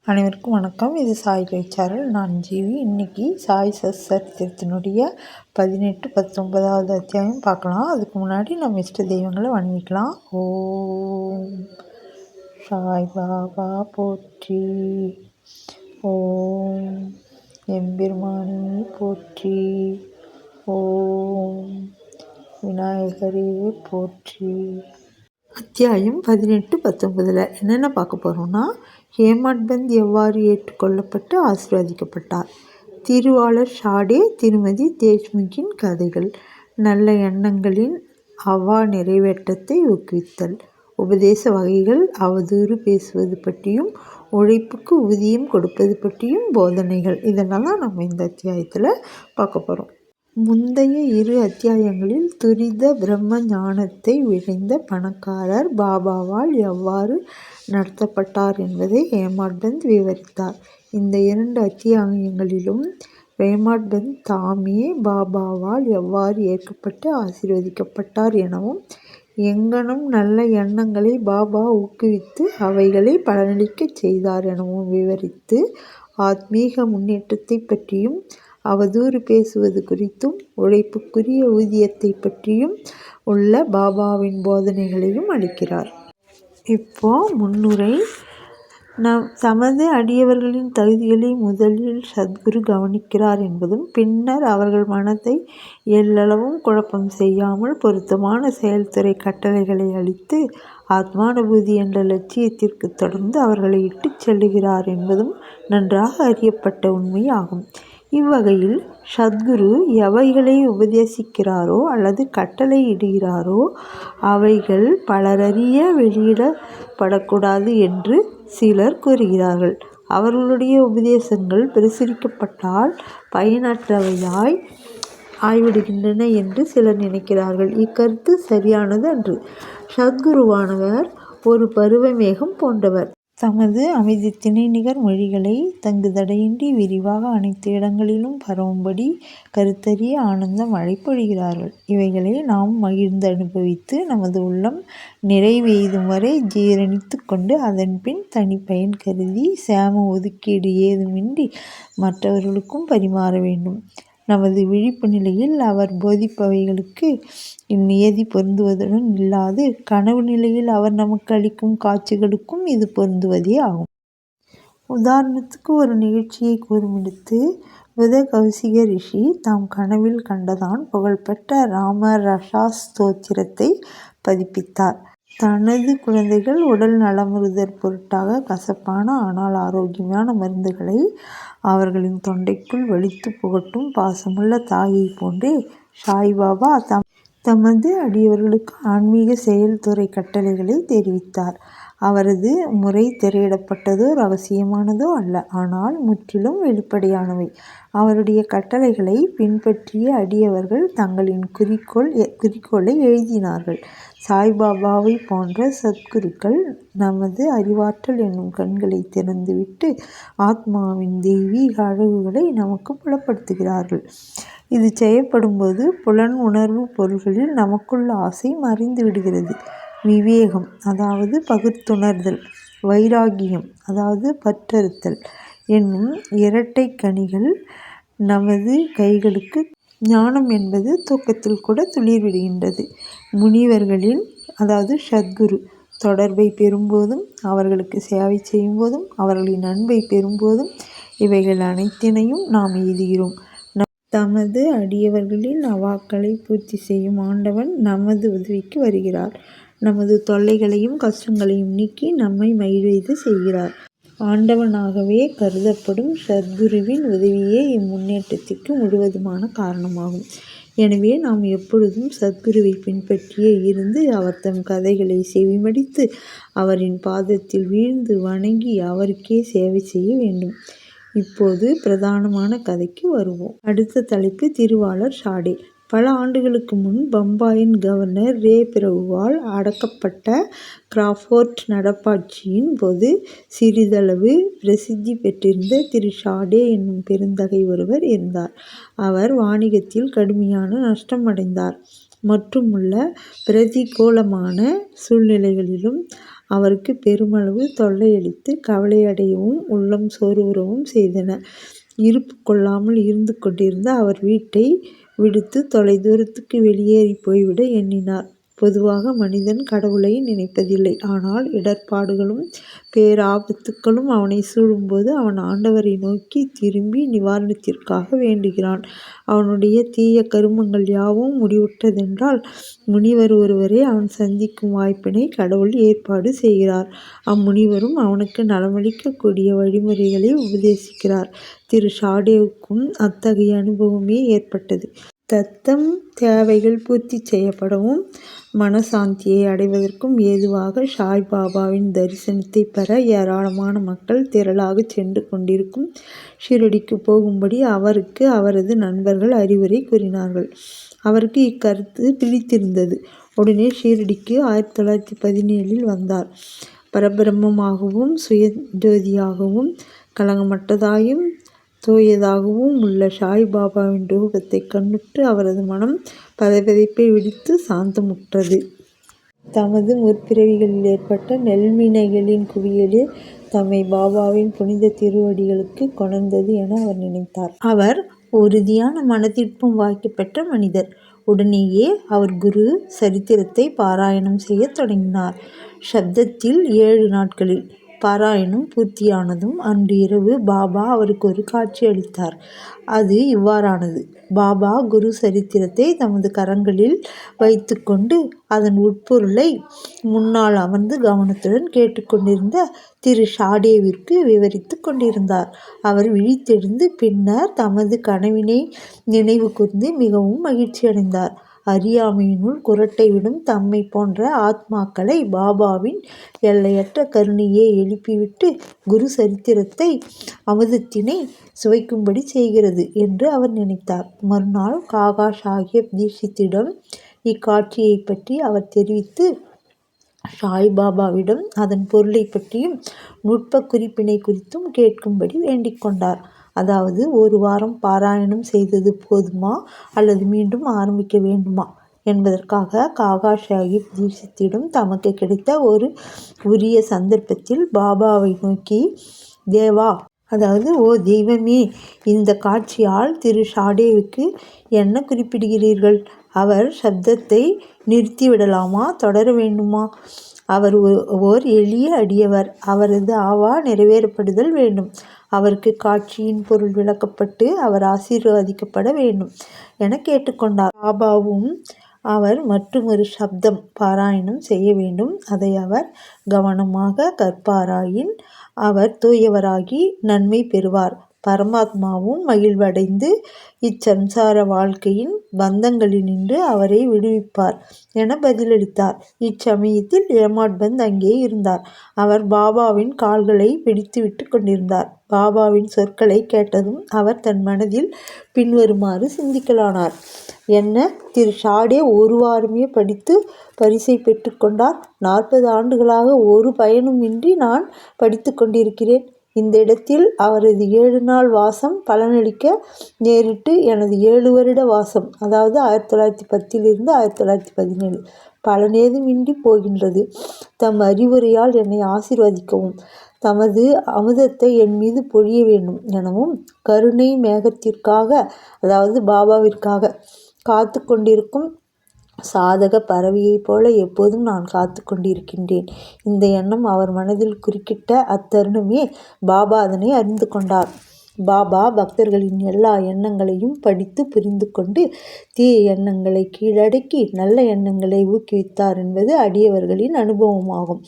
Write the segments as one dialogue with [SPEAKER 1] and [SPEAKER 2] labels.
[SPEAKER 1] அனைவருக்கும் வணக்கம். இது சாய் பேச்சாரல். நான் ஜீவி. இன்னைக்கு சாய் சரித்திரத்தினுடைய 18, 19வது அத்தியாயம் பார்க்கலாம். அதுக்கு முன்னாடி நம்ம இஷ்ட தெய்வங்களை வணங்கிக்கலாம். ஓம் சாய் பாபா போற்றி, ஓம் எம்பெருமானி போற்றி, ஓம் விநாயகரே போற்றி. அத்தியாயம் 18, 19 என்னென்ன பார்க்க போகிறோம்னா, ஹேமட்பந்த் எவ்வாறு ஏற்றுக்கொள்ளப்பட்டு ஆசீர்வதிக்கப்பட்டார், திருவாளர் ஷாடே திருமதி தேஷ்முகின் கதைகள், நல்ல எண்ணங்களின் அவா நிறைவேற்றத்தை ஊக்குவித்தல், உபதேச வகைகள், அவதூறு பேசுவது பற்றியும் உழைப்புக்கு ஊதியம் கொடுப்பது பற்றியும் போதனைகள். இதெல்லாம் தான் நம்ம இந்த அத்தியாயத்தில் பார்க்க போகிறோம். முந்தைய 2 அத்தியாயங்களில் துரித பிரம்ம ஞானத்தை விழைந்த பணக்காரர் பாபாவால் எவ்வாறு நடத்தப்பட்டார் என்பதை ஹேமட்பந்த் விவரித்தார். இந்த 2 அத்தியாயங்களிலும் ஹேமட்பந்த் தாமே பாபாவால் எவ்வாறு ஏற்கப்பட்டு ஆசீர்வதிக்கப்பட்டார் எனவும், எங்கனம் நல்ல எண்ணங்களை பாபா ஊக்குவித்து அவைகளை பலனளிக்கச் செய்தார் எனவும் விவரித்து, ஆத்மீக முன்னேற்றத்தை பற்றியும் அவதூறு பேசுவது குறித்தும் உழைப்புக்குரிய ஊதியத்தை பற்றியும் உள்ள பாபாவின் போதனைகளையும் அளிக்கிறார். இப்போ முன்னுரை. தமது அடியவர்களின் தகுதிகளை முதலில் சத்குரு கவனிக்கிறார் என்பதும், பின்னர் அவர்கள் மனத்தை எல்லளவும் குழப்பம் செய்யாமல் பொருத்தமான செயல்துறை கட்டளைகளை அளித்து ஆத்மானுபூதி என்ற லட்சியத்திற்கு தொடர்ந்து அவர்களை இட்டுச் செல்லுகிறார் என்பதும் நன்றாக அறியப்பட்ட உண்மையாகும். இவ்வகையில் சத்குரு எவைகளை உபதேசிக்கிறாரோ அல்லது கட்டளை இடுகிறாரோ அவைகள் பலரறிய வெளியிடப்படக்கூடாது என்று சிலர் கூறுகிறார்கள். அவர்களுடைய உபதேசங்கள் பிரசுரிக்கப்பட்டால் பயனற்றவையாய் ஆய்விடுகின்றன என்று சிலர் நினைக்கிறார்கள். இக்கருத்து சரியானது அன்று. சத்குருவானவர் ஒரு பருவமேகம் போன்றவர். தமது அமைதித்திணை நிகர் மொழிகளை தங்குதடையின்றி விரிவாக அனைத்து இடங்களிலும் பரவும்படி கருத்தறிய ஆனந்த மழை பொழிகிறார்கள். இவைகளை நாம் மகிழ்ந்து அனுபவித்து நமது உள்ளம் நிறைவெய்தும் வரை ஜீரணித்து கொண்டு அதன்பின் தனிப்பயன் கருதி சேம ஒதுக்கீடு ஏதுமின்றி மற்றவர்களுக்கும் பரிமாற வேண்டும். நமது விழிப்பு நிலையில் அவர் போதிப்பவைகளுக்கு இந்நியதி பொருந்துவதுடன் இல்லாது, கனவு நிலையில் அவர் நமக்கு அளிக்கும் காட்சிகளுக்கும் இது பொருந்துவதே ஆகும். உதாரணத்துக்கு ஒரு நிகழ்ச்சியை கூறுமிடத்து, புத கௌசிக ரிஷி தாம் கனவில் கண்டதான் புகழ்பெற்ற ராம ரஷா ஸ்தோத்திரத்தை பதிப்பித்தார். தனது குழந்தைகள் உடல் நலமுறுதற் பொருட்டாக கசப்பான ஆனால் ஆரோக்கியமான மருந்துகளை அவர்களின் தொண்டைக்குள் வலித்து புகட்டும் பாசமுள்ள தாயை போன்றே சாய்பாபா தமது அடியவர்களுக்கு ஆன்மீக செயல்துறை கட்டளைகளை தெரிவித்தார். அவரது முறை திரையிடப்பட்டதோ ரகசியமானதோ அல்ல, ஆனால் முற்றிலும் வெளிப்படையானவை. அவருடைய கட்டளைகளை பின்பற்றிய அடியவர்கள் தங்களின் குறிக்கோளை எழுதினார்கள். சாய்பாபாவை போன்ற சத்குருக்கள் நமது அறிவாற்றல் என்னும் கண்களை திறந்துவிட்டு ஆத்மாவின் தெய்வீக அழகுகளை நமக்கு புலப்படுத்துகிறார்கள். இது செய்யப்படும்போது புலன் உணர்வு பொருள்களில் நமக்குள்ள ஆசை மறைந்து விடுகிறது. விவேகம், அதாவது பகுத்துணர்தல், வைராகியம், அதாவது பற்றறுத்தல் என்னும் இரட்டை கனிகள் நமது கைகளுக்கு ஞானம் என்பது தூக்கத்தில் கூட துளிர்விடுகின்றது. முனிவர்களின், அதாவது சத்குரு தொடர்பை பெறும்போதும், அவர்களுக்கு சேவை செய்யும் போதும், அவர்களின் அன்பை பெறும்போதும் இவைகள் அனைத்தினையும் நாம் எய்துகிறோம். தமது அடியவர்களின் அவாக்களை பூர்த்தி செய்யும் ஆண்டவன் நமது உதவிக்கு வருகிறார். நமது தொல்லைகளையும் கஷ்டங்களையும் நீக்கி நம்மை மகிழ்வெய்த செய்கிறார். ஆண்டவனாகவே கருதப்படும் சத்குருவின் உதவியே இம்முன்னேற்றத்திற்கு முழுவதுமான காரணமாகும். எனவே நாம் எப்பொழுதும் சத்குருவை பின்பற்றியே இருந்து அவர் தம் கதைகளை செவிமடித்து அவரின் பாதத்தில் வீழ்ந்து வணங்கி அவருக்கே சேவை செய்ய வேண்டும். இப்போது பிரதானமான கதைக்கு வருவோம். அடுத்த தலைப்பு திருவாளர் ஷாடே. பல ஆண்டுகளுக்கு முன் பம்பாயின் கவர்னர் ரே பிரபுவால் அடக்கப்பட்ட கிராஃபோர்ட் நடப்பாட்சியின் போது சிறிதளவு பிரசித்தி பெற்றிருந்த திரு ஷாடே என்னும் பெருந்தகை ஒருவர் இருந்தார். அவர் வாணிகத்தில் கடுமையான நஷ்டம் அடைந்தார். மற்றுமுள்ள பிரதிகூலமான சூழ்நிலைகளிலும் அவருக்கு பெருமளவு தொல்லையளித்து கவலையடையவும் உள்ளம் சோர்வுறவும் செய்தன. இருப்பு கொள்ளாமல் இருந்து கொண்டிருந்த அவர் வீட்டை விடுத்து தொலைதூரத்துக்கு வெளியேறி போய்விட எண்ணினார். பொதுவாக மனிதன் கடவுளை நினைப்பதில்லை. ஆனால் இடர்பாடுகளும் பேராபத்துக்களும் அவனை சூழும்போது அவன் ஆண்டவரை நோக்கி திரும்பி நிவாரணத்திற்காக வேண்டுகிறான். அவனுடைய தீய கருமங்கள் யாவும் முடிவுற்றதென்றால் முனிவர் ஒருவரை அவன் சந்திக்கும் வாய்ப்பினை கடவுள் ஏற்பாடு செய்கிறார். அம்முனிவரும் அவனுக்கு நலமளிக்கக்கூடிய வழிமுறைகளை உபதேசிக்கிறார். திரு ஷாடேவுக்கும் அத்தகைய அனுபவமே ஏற்பட்டது. தத்தம் தேவைகள் பூர்த்தி செய்யப்படவும் மனசாந்தியை அடைவதற்கும் ஏதுவாக சாய்பாபாவின் தரிசனத்தை பெற ஏராளமான மக்கள் திரளாக சென்று கொண்டிருக்கும் ஷிரடிக்கு போகும்படி அவருக்கு அவரது நண்பர்கள் அறிவுரை கூறினார்கள். அவருக்கு இக்கருத்து பிடித்திருந்தது. உடனே ஷிரடிக்கு 1917 வந்தார். பரபிரம்மமாகவும் சுயஜோதியாகவும் களங்கமற்றதாயும் தூயதாகவும் உள்ள சாய்பாபாவின் ரூபத்தை கண்ணுற்று அவரது மனம் பதைபதைப்பை விடுத்து சாந்தமுற்றது. தமது முற்பிறவிகளில் ஏற்பட்ட நெல்வினைகளின் குவியலே தம்மை பாபாவின் புனித திருவடிகளுக்கு கொணர்ந்தது என அவர் நினைத்தார். அவர் உறுதியான மனதிற்பம் வாய்க்க பெற்ற மனிதர். உடனேயே அவர் குரு சரித்திரத்தை பாராயணம் செய்ய தொடங்கினார். சப்தத்தில் 7 நாட்களில் பாராயணம் பூர்த்தியானதும் அன்று இரவு பாபா அவருக்கு ஒரு காட்சி அளித்தார். அது இவ்வாறானது. பாபா குரு சரித்திரத்தை தமது கரங்களில் வைத்து கொண்டு அதன் உட்பொருளை முன்னால் அமர்ந்து கவனத்துடன் கேட்டுக்கொண்டிருந்த திரு ஷாடேவிற்கு விவரித்து கொண்டிருந்தார். அவர் விழித்தெழுந்து பின்னர் தமது கனவினை நினைவு கூர்ந்து மிகவும் மகிழ்ச்சியடைந்தார். அறியாமையினுள் குரட்டை விடும் தம்மை போன்ற ஆத்மாக்களை பாபாவின் எல்லையற்ற கருணையை எழுப்பிவிட்டு குரு சரித்திரத்தை அமுதத்தினை சுவைக்கும்படி செய்கிறது என்று அவர் நினைத்தார். மறுநாள் காகா சாஹேப் தீட்சித்திடம் இக்காட்சியை பற்றி அவர் தெரிவித்து சாய்பாபாவிடம் அதன் பொருளை பற்றியும் நுட்ப குறிப்பினை குறித்தும் கேட்கும்படி வேண்டிக் கொண்டார். அதாவது 1 வாரம் பாராயணம் செய்தது போதுமா அல்லது மீண்டும் ஆரம்பிக்க வேண்டுமா என்பதற்காக காகா சாஹிப் தீட்சித்திடம் தமக்கு கிடைத்த ஒரு உரிய சந்தர்ப்பத்தில் பாபாவை நோக்கி, தேவா, அதாவது ஓ தெய்வமே, இந்த காட்சியால் திரு ஷாடேவுக்கு என்ன குறிப்பிடுகிறீர்கள்? அவர் சப்தத்தை நிறுத்திவிடலாமா, தொடர வேண்டுமா? அவர் ஓர் எளிய அடியவர். அவரது ஆவா நிறைவேறப்படுதல் வேண்டும். அவருக்கு காட்சியின் பொருள் விளக்கப்பட்டு அவர் ஆசீர்வதிக்கப்பட வேண்டும் என கேட்டுக்கொண்டார். பாபாவும் அவர் மற்றுமொரு சப்தம் பாராயணம் செய்ய வேண்டும். அதை அவர் கவனமாக கற்பாராயின் அவர் தூயவராகி நன்மை பெறுவார். பரமாத்மாவும் மகிழ்வடைந்து இச்சம்சார வாழ்க்கையின் பந்தங்களினின்று அவரை விடுவிப்பார் என பதிலளித்தார். இச்சமயத்தில் ஏமாட்பந்த் அங்கே இருந்தார். அவர் பாபாவின் கால்களை பிடித்துவிட்டு கொண்டிருந்தார். பாபாவின் சொற்களை கேட்டதும் அவர் தன் மனதில் பின்வருமாறு சிந்திக்கலானார். என்ன, திரு ஷாடே 1 வாரமே படித்து பரிசை பெற்றுக்கொண்டார். 40 ஆண்டுகளாக ஒரு பயனுமின்றி நான் படித்து கொண்டிருக்கிறேன். இந்த இடத்தில் அவரது 7 நாள் வாசம் பலனளிக்க நேரிட்டு எனது 7 வருட வாசம், அதாவது 1910 1917 பலனேதுமின்றி போகின்றது. தம் அறிவுரையால் என்னை ஆசீர்வதிக்கவும், தமது அமுதத்தை என் மீது பொழிய வேண்டும் எனவும் கருணை மேகத்திற்காக, அதாவது பாபாவிற்காக காத்து கொண்டிருக்கும் சாதக பறவையைப் போல எப்போதும் நான் காத்து கொண்டிருக்கின்றேன். இந்த எண்ணம் அவர் மனதில் குறுக்கிட்ட அத்தருணமே பாபா அதனை அறிந்து கொண்டார். பாபா பக்தர்களின் எல்லா எண்ணங்களையும் படித்து புரிந்து கொண்டு தீய எண்ணங்களை கீழடக்கி நல்ல எண்ணங்களை ஊக்குவித்தார் என்பது அடியவர்களின் அனுபவமாகும்.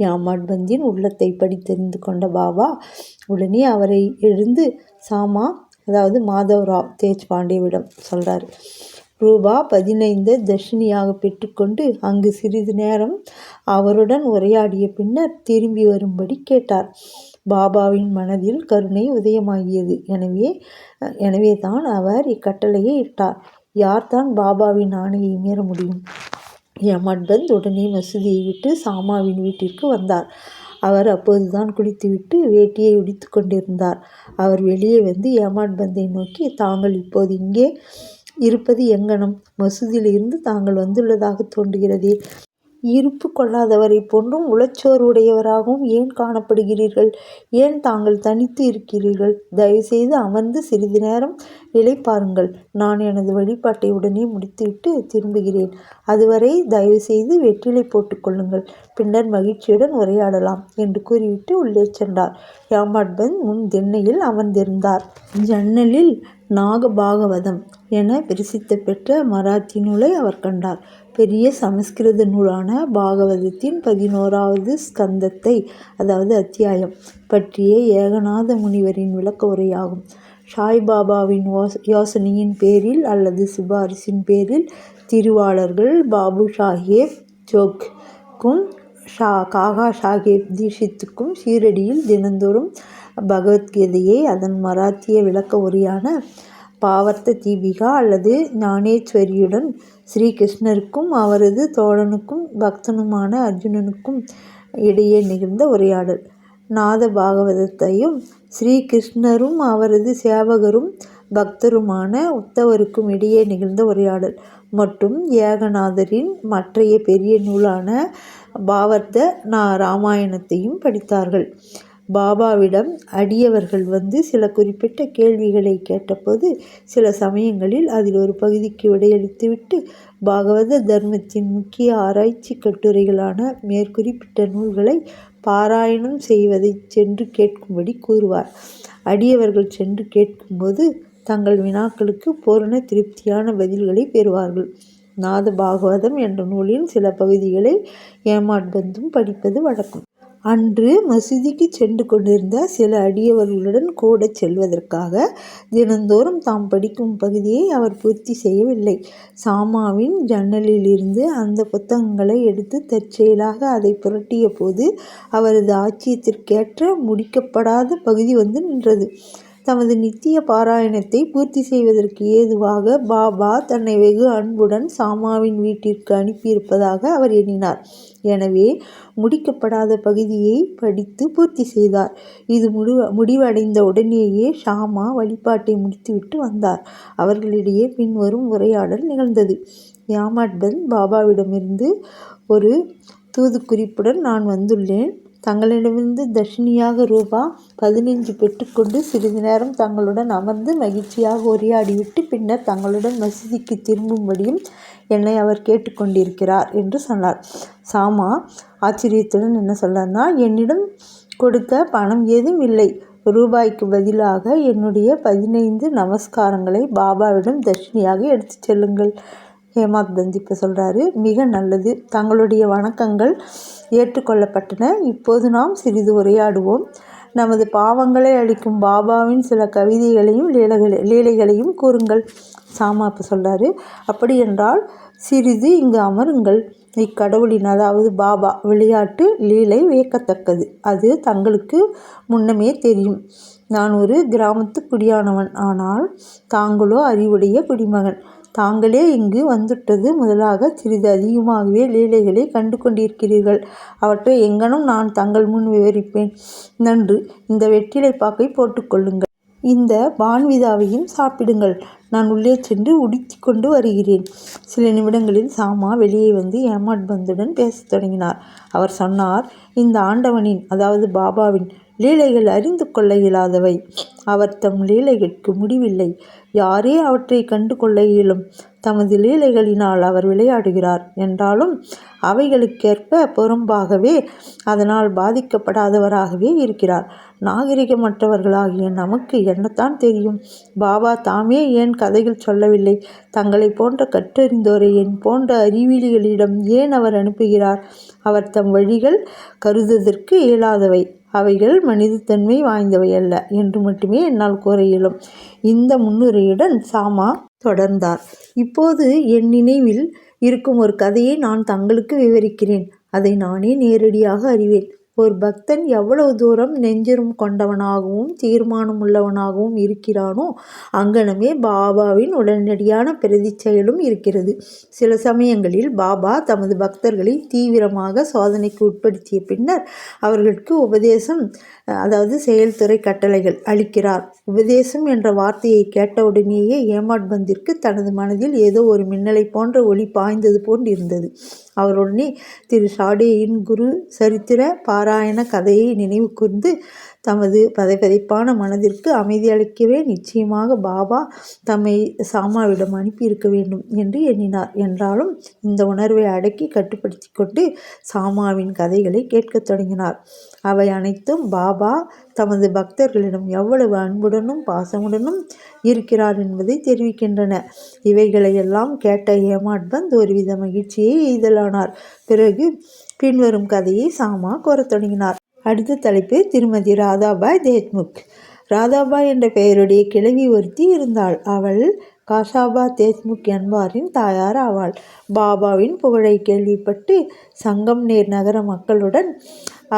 [SPEAKER 1] ஏமாட்பந்தின் உள்ளத்தை படித்தறிந்து கொண்ட பாபா உடனே அவரை எழுந்து சாமா, அதாவது மாதவராவ் தேச்பாண்டேவிடம் சொல்றார். ரூபா 15 தட்சிணியாக பெற்றுக்கொண்டு அங்கு சிறிது நேரம் அவருடன் உரையாடிய பின்னர் திரும்பி வரும்படி கேட்டார். பாபாவின் மனதில் கருணை உதயமாகியது. எனவே தான் அவர் இக்கட்டளையை இட்டார். யார்தான் பாபாவின் ஆணையை மீற முடியும்? ஏமாட்பந்த் உடனே மசூதியை விட்டு சாமாவின் வீட்டிற்கு வந்தார். அவர் அப்போதுதான் குளித்துவிட்டு வேட்டியை உடித்து கொண்டிருந்தார். அவர் வெளியே வந்து ஏமாட்பந்தை நோக்கி, தாங்கள் இப்போது இங்கே இருப்பது எங்கனம்? மசூதியிலிருந்து தாங்கள் வந்துள்ளதாக தோன்றுகிறதே. இருப்பு கொள்ளாதவரை போன்றும் உளச்சோர்வுடையவராகவும் ஏன் காணப்படுகிறீர்கள்? ஏன் தாங்கள் தனித்து இருக்கிறீர்கள்? தயவுசெய்து அமர்ந்து சிறிது நேரம் இளைப்பாருங்கள். நான் எனது வழிபாட்டை உடனே முடித்துவிட்டு திரும்புகிறேன். அதுவரை தயவுசெய்து வெற்றிலை போட்டுக் கொள்ளுங்கள். பின்னர் மகிழ்ச்சியுடன் உரையாடலாம் என்று கூறிவிட்டு உள்ளே சென்றார். யாமாட்பந்த் முன் திண்ணையில் அமர்ந்திருந்தார். ஜன்னலில் நாகபாகவதம் என பிரசித்தி பெற்ற மராத்தி நூலை அவர் கண்டார். பெரிய சமஸ்கிருத நூலான பாகவதத்தின் 11வது ஸ்கந்தத்தை, அதாவது அத்தியாயம் பற்றிய ஏகநாத முனிவரின் விளக்க உரையாகும். சாய்பாபாவின் யோசனையின் பேரில் அல்லது சிபாரிசின் பேரில் திருவாளர்கள் பாபு சாஹேப் ஜோக்க்கும் காகா சாஹேப் தீட்சித்துக்கும் ஷீரடியில் தினந்தோறும் பகவத்கீதையை அதன் மராத்திய விளக்க உரையான பாவர்த்த தீபிகா அல்லது ஞானேஸ்வரியுடன் ஸ்ரீகிருஷ்ணருக்கும் அவரது தோழனுக்கும் பக்தனுமான அர்ஜுனனுக்கும் இடையே நிகழ்ந்த உரையாடல். நாத பாகவதத்தையும் ஸ்ரீகிருஷ்ணரும் அவரது சேவகரும் பக்தருமான உத்தவருக்கும் இடையே நிகழ்ந்த உரையாடல் மற்றும் ஏகநாதரின் மற்றைய பெரிய நூலான பாவர்த்த ராமாயணத்தையும் படித்தார்கள். பாபாவிடம் அடியவர்கள் வந்து சில குறிப்பிட்ட கேள்விகளை கேட்டபோது சில சமயங்களில் அதில் ஒரு பகுதிக்கு விடையளித்துவிட்டு பாகவத தர்மத்தின் முக்கிய ஆராய்ச்சி கட்டுரைகளான மேற்குறிப்பிட்ட நூல்களை பாராயணம் செய்வதை சென்று கேட்கும்படி கூறுவார். அடியவர்கள் சென்று கேட்கும்போது தங்கள் வினாக்களுக்கு பூரண திருப்தியான பதில்களை பெறுவார்கள். நாத பாகவதம் என்ற நூலின் சில பகுதிகளை ஏமாட்பந்தும் படிப்பது வழக்கம். அன்று மசூதிக்கு சென்று கொண்டிருந்த சில அடியவர்களுடன் கூட செல்வதற்காக தினந்தோறும் தாம் படிக்கும் பகுதியை அவர் பூர்த்தி செய்யவில்லை. சாமாவின் ஜன்னலிலிருந்து அந்த புத்தகங்களை எடுத்து தற்செயலாக அதை புரட்டிய போது அவரது ஆச்சரியத்திற்கேற்ற முடிக்கப்படாத பகுதி வந்து நின்றது. தமது நித்திய பாராயணத்தை பூர்த்தி செய்வதற்கு ஏதுவாக பாபா தன்னை வெகு அன்புடன் சாமாவின் வீட்டிற்கு அனுப்பியிருப்பதாக அவர் எண்ணினார். எனவே முடிக்கப்படாத பகுதியை படித்து பூர்த்தி செய்தார். இது முடிவடைந்த உடனேயே ஷாமா வழிபாட்டை முடித்துவிட்டு வந்தார். அவர்களிடையே பின்வரும் உரையாடல் நிகழ்ந்தது. யாமாட்பந்த் பாபாவிடமிருந்து ஒரு தூதுக்குறிப்புடன் நான் வந்துள்ளேன். தங்களிடமிருந்து தட்சிணியாக ரூபா 15 பெற்றுக்கொண்டு சிறிது நேரம் தங்களுடன் அமர்ந்து மகிழ்ச்சியாக உரையாடிவிட்டு பின்னர் தங்களுடன் மசூதிக்கு திரும்பும்படியும் என்னை அவர் கேட்டுக்கொண்டிருக்கிறார் என்று சொன்னார். சாமா ஆச்சரியத்துடன் என்ன சொன்னார்னா, என்னிடம் கொடுக்க பணம் ஏதும் இல்லை. ரூபாய்க்கு பதிலாக என்னுடைய 15 நமஸ்காரங்களை பாபாவிடம் தட்சிணியாக எடுத்து செல்லுங்கள். ஹேமாத்பந்த் இப்போ சொல்கிறாரு, மிக நல்லது, தங்களுடைய வணக்கங்கள் ஏற்றுக்கொள்ளப்பட்டன. இப்போது நாம் சிறிது உரையாடுவோம். நமது பாவங்களை அளிக்கும் பாபாவின் சில கவிதைகளையும் லீலைகளையும் கூறுங்கள். சாமா இப்போ சொல்கிறாரு, அப்படியென்றால் சிறிது இங்கு அமருங்கள். இக்கடவுளின், அதாவது பாபா விளையாட்டு லீலை வியக்கத்தக்கது. அது தங்களுக்கு முன்னமே தெரியும். நான் ஒரு கிராமத்து குடியானவன். ஆனால் தாங்களோ அறிவுடைய குடிமகன். தாங்களே இங்கு வந்துட்டது முதலாக சிறிது அதிகமாகவே லீலைகளை கண்டு கொண்டிருக்கிறீர்கள். அவற்றை எங்கனும் நான் தங்கள் முன் விவரிப்பேன். நன்று, இந்த வெற்றிலை பாக்கை போட்டுக்கொள்ளுங்கள். இந்த பான்விதாவையும் சாப்பிடுங்கள். நான் உள்ளே சென்று உடுத்தி கொண்டு வருகிறேன். சில நிமிடங்களில் சாமா வெளியே வந்து ஏமாட்பந்துடன் பேசத் தொடங்கினார். அவர் சொன்னார், இந்த ஆண்டவனின், அதாவது பாபாவின் லீலைகள் அறிந்து கொள்ள இயலாதவை. அவர் தம் லீலைகளுக்கு முடிவில்லை. யாரே அவற்றை கண்டு கொள்ள இயலும். தமது லீலைகளினால் அவர் விளையாடுகிறார் என்றாலும் அவைகளுக்கேற்ப புறம்பாகவே அதனால் பாதிக்கப்படாதவராகவே இருக்கிறார். நாகரிகமற்றவர்களாகிய நமக்கு என்னத்தான் தெரியும்? பாபா தாமே ஏன் கதைகள் சொல்லவில்லை? தங்களை போன்ற கற்றறிந்தோரை என் போன்ற அறிவியலிகளிடம் ஏன் அவர் அனுப்புகிறார்? அவர் தம் வழிகள் கருதுவதற்கு இயலாதவை, அவைகள் மனிதத்தன்மை வாய்ந்தவை அல்ல என்று மட்டுமே என்னால் கூற இயலும். இந்த முன்னுரையுடன் சாமா தொடர்ந்தார். இப்போது என் நினைவில் இருக்கும் ஒரு கதையை நான் தங்களுக்கு விவரிக்கிறேன். அதை நானே நேரடியாக அறிவேன். ஒரு பக்தன் எவ்வளவு தூரம் நெஞ்சரும் கொண்டவனாகவும் தீர்மானம் உள்ளவனாகவும் இருக்கிறானோ அங்கனமே பாபாவின் உடனடியான பிரதி செயலும் இருக்கிறது. சில சமயங்களில் பாபா தமது பக்தர்களை தீவிரமாக சோதனைக்கு உட்படுத்திய பின்னர் அவர்களுக்கு உபதேசம் அதாவது செயல்துறை கட்டளைகள் அளிக்கிறார். உபதேசம் என்ற வார்த்தையை கேட்டவுடனேயே ஏமாட்பந்திற்கு தனது மனதில் ஏதோ ஒரு மின்னலை போன்ற ஒளி பாய்ந்தது போன்று இருந்தது. அவர் உடனே திரு ஷாடேயின் குரு சரித்திர பாராயண கதையை நினைவு கூர்ந்து தமது பதைப்பதைப்பான மனதிற்கு அமைதி அளிக்கவே நிச்சயமாக பாபா தம்மை சாமாவிடம் அனுப்பியிருக்க வேண்டும் என்று எண்ணினார். என்றாலும் இந்த உணர்வை அடக்கி கட்டுப்படுத்தி கொண்டு சாமாவின் கதைகளை கேட்கத் தொடங்கினார். அவை அனைத்தும் பாபா தமது பக்தர்களிடம் எவ்வளவு அன்புடனும் பாசமுடனும் இருக்கிறார் என்பதை தெரிவிக்கின்றன. இவைகளையெல்லாம் கேட்ட ஏமாட்பந்த் ஒருவித மகிழ்ச்சியை எய்தலானார். பிறகு பின்வரும் கதையை சாமா கூறத் தொடங்கினார். அடுத்த தலைப்பு திருமதி ராதாபாய் தேஷ்முக். ராதாபாய் என்ற பெயருடைய கிழவி ஒருத்தி இருந்தாள். அவள் காஷாபா தேஷ்முக் என்பாரின் தாயார் ஆவாள். பாபாவின் புகழை கேள்விப்பட்டு சங்கம்நேர் நகர மக்களுடன்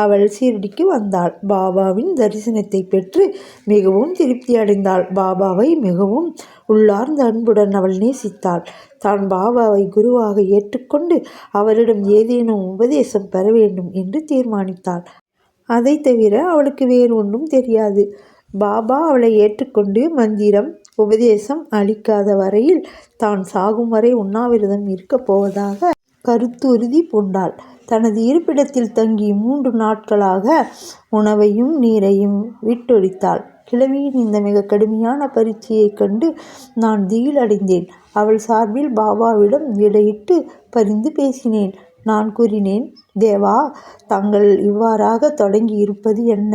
[SPEAKER 1] அவள் சீரடிக்கு வந்தாள். பாபாவின் தரிசனத்தை பெற்று மிகவும் திருப்தி அடைந்தாள். பாபாவை மிகவும் உள்ளார்ந்த அன்புடன் அவள் நேசித்தாள். தான் பாபாவை குருவாக ஏற்றுக்கொண்டு அவரிடம் ஏதேனும் உபதேசம் பெற வேண்டும் என்று தீர்மானித்தாள். அதை தவிர அவளுக்கு வேறு ஒன்றும் தெரியாது. பாபா அவளை ஏற்றுக்கொண்டு மந்திரம் உபதேசம் அளிக்காத வரையில் தான் சாகும் வரை உண்ணாவிரதம் இருக்கப் போவதாக கருத்துறுதி பூண்டாள். தனது இருப்பிடத்தில் தங்கி 3 நாட்களாக உணவையும் நீரையும் விட்டொழித்தாள். கிழவியின் இந்த மிக கடுமையான பரீட்சையைக் கண்டு நான் திகில் அடைந்தேன். அவள் சார்பில் பாபாவிடம் இடையிட்டு பரிந்து பேசினேன். நான் கூறினேன், தேவா, தாங்கள் இவ்வாறாக தொடங்கி இருப்பது என்ன?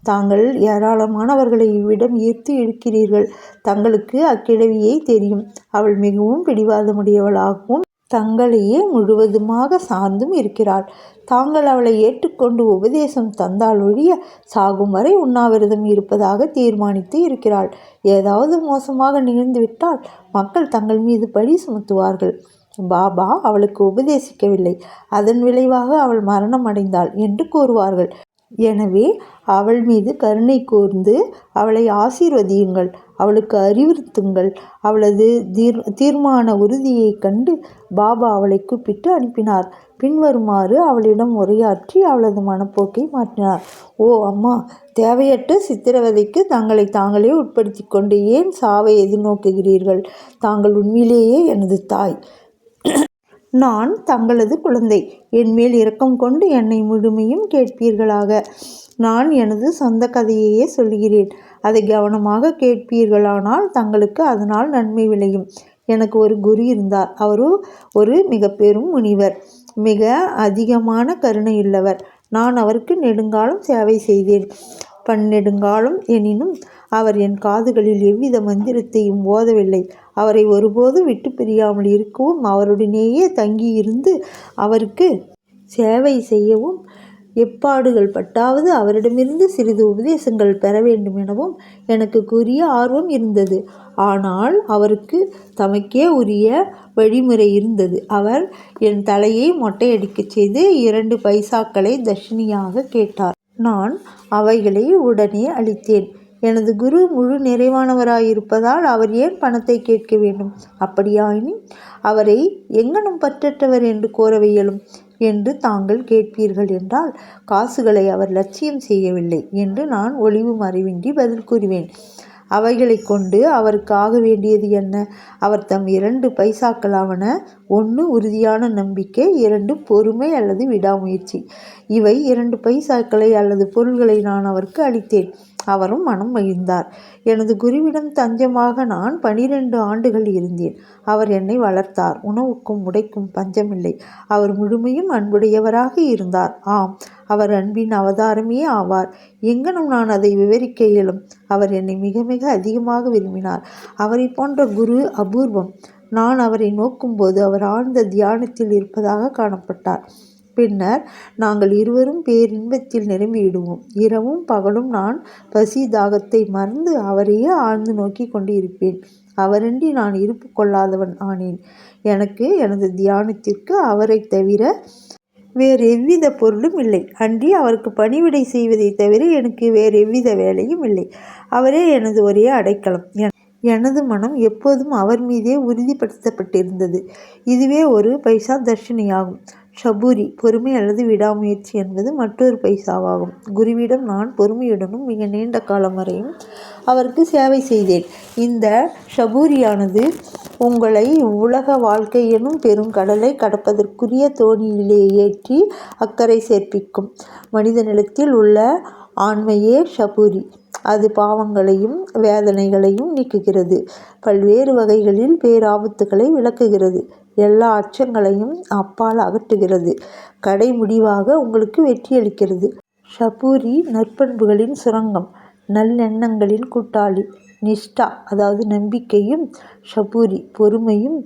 [SPEAKER 1] தாங்கள் ஏராளமானவர்களை இவ்விடம் ஈர்த்து இழுக்கிறீர்கள். தங்களுக்கு அக்கிழவியை தெரியும். அவள் மிகவும் பிடிவாதமுடையவளாகவும் தங்களையே முழுவதுமாக சார்ந்தும் இருக்கிறாள். தாங்கள் அவளை ஏற்றுக்கொண்டு உபதேசம் தந்தால் ஒழிய சாகும் வரை உண்ணாவிரதம் இருப்பதாக தீர்மானித்து இருக்கிறாள். ஏதாவது மோசமாக நிகழ்ந்துவிட்டால் மக்கள் தங்கள் மீது பழி சுமத்துவார்கள். பாபா அவளுக்கு உபதேசிக்கவில்லை, அதன் விளைவாக அவள் மரணம் அடைந்தாள் என்று கூறுவார்கள். எனவே அவள் மீது கருணை கூர்ந்து அவளை ஆசீர்வதியுங்கள், அவளுக்கு அறிவுறுத்துங்கள். அவளது தீர்மான உறுதியை கண்டு பாபா அவளை கூப்பிட்டு அனுப்பினார். பின்வருமாறு அவளிடம் உரையாற்றி அவளது மனப்போக்கை மாற்றினார். ஓ அம்மா, தேவையற்ற சித்திரவதைக்கு தங்களை தாங்களே உட்படுத்தி கொண்டு ஏன் சாவை எதிர்நோக்குகிறீர்கள்? தாங்கள் உண்மையிலேயே எனது தாய். நான் தங்களது குழந்தை. என்மேல் இரக்கம் கொண்டு என்னை முழுமையும் கேட்பீர்களாக. நான் எனது சொந்த கதையையே சொல்கிறேன். அதை கவனமாக கேட்பீர்களானால் தங்களுக்கு அதனால் நன்மை விளையும். எனக்கு ஒரு குரு இருந்தார். அவரு ஒரு மிக பெரும் முனிவர், மிக அதிகமான கருணையுள்ளவர். நான் அவருக்கு நெடுங்காலம் சேவை செய்தேன், பன்னெடுங்காலம். எனினும் அவர் என் காதுகளில் எவ்வித மந்திரத்தையும் ஓதவில்லை. அவரை ஒருபோது விட்டு பிரியாமல் இருக்கவும் அவருடனேயே தங்கியிருந்து அவருக்கு சேவை செய்யவும் எப்பாடுகள் பட்டாவது அவரிடமிருந்து சிறிது உபதேசங்கள் பெற வேண்டும் எனவும் எனக்கு கூறிய ஆர்வம் இருந்தது. ஆனால் அவருக்கு தமக்கே உரிய வழிமுறை இருந்தது. அவர் என் தலையை மொட்டையடிக்கச் செய்து 2 பைசாக்களை தட்சிணியாக கேட்டார். நான் அவைகளை உடனே அளித்தேன். எனது குரு முழு நிறைவானவராயிருப்பதால் அவர் ஏன் பணத்தை கேட்க வேண்டும்? அப்படியாயினும் அவரை எங்கனும் பற்றற்றவர் என்று கூறவே இயலும் என்று தாங்கள் கேட்பீர்கள் என்றால், காசுகளை அவர் லட்சியம் செய்யவில்லை என்று நான் ஒளிவு மறைவின்றி பதில் கூறுவேன். அவைகளை கொண்டு அவருக்கு ஆக வேண்டியது என்ன? அவர் தம் 2 பைசாக்களாவன: 1 உறுதியான நம்பிக்கை, 2 பொறுமை அல்லது விடாமுயற்சி. இவை 2 பைசாக்களை அல்லது பொருள்களை நான் அவருக்கு அளித்தேன். அவரும் மனம் மகிழ்ந்தார். எனது குருவிடம் தஞ்சமாக நான் 12 ஆண்டுகள் இருந்தேன். அவர் என்னை வளர்த்தார். உணவுக்கும் உடைக்கும் பஞ்சமில்லை. அவர் முழுமையும் அன்புடையவராக இருந்தார். ஆம், அவர் அன்பின் அவதாரமே ஆவார். எங்கனும் நான் அதை விவரிக்க இயலும். அவர் என்னை மிக மிக அதிகமாக விரும்பினார். அவரை போன்ற குரு அபூர்வம். நான் அவரை நோக்கும்போது அவர் ஆழ்ந்த தியானத்தில் இருப்பதாக காணப்பட்டார். பின்னர் நாங்கள் இருவரும் பேரின்பத்தில் நிரம்பிவிடுவோம். இரவும் பகலும் நான் பசி தாகத்தை மறந்து அவரையே ஆழ்ந்து நோக்கி கொண்டு இருப்பேன். அவரன்றி நான் இருப்பு கொள்ளாதவன் ஆனேன். எனக்கு எனது தியானத்திற்கு அவரை தவிர வேறு எவ்வித பொருளும் இல்லை. அன்றி அவருக்கு பணிவிடை செய்வதை தவிர எனக்கு வேறு எவ்வித வேலையும் இல்லை. அவரே எனது ஒரே அடைக்கலம். எனது மனம் எப்போதும் அவர் மீதே உறுதிப்படுத்தப்பட்டிருந்தது. இதுவே ஒரு பைசா தர்ஷினியாகும். ஷபூரி பொறுமை அல்லது விடாமுயற்சி என்பது மற்றொரு பைசாவாகும். குருவிடம் நான் பொறுமையுடனும் மிக நீண்ட காலம் வரையும் அவருக்கு சேவை செய்தேன். இந்த ஷபூரியானது உங்களை உலக வாழ்க்கை எனும் பெருங்கடலை கடப்பதற்குரிய தோணியிலே ஏற்றி அக்கறை சேர்ப்பிக்கும். மனித நிலத்தில் உள்ள ஆண்மையே ஷபூரி. அது பாவங்களையும் வேதனைகளையும் நீக்குகிறது. பல்வேறு வகைகளில் பேராபத்துகளை விளக்குகிறது. எல்லா அச்சங்களையும் அப்பால் அகற்றுகிறது. கடை முடிவாக உங்களுக்கு வெற்றியளிக்கிறது. ஷபூரி நற்பண்புகளின் சுரங்கம், நல்லெண்ணங்களின் கூட்டாளி. நிஷ்டா அதாவது நம்பிக்கையும் ஷபூரி பொறுமையும்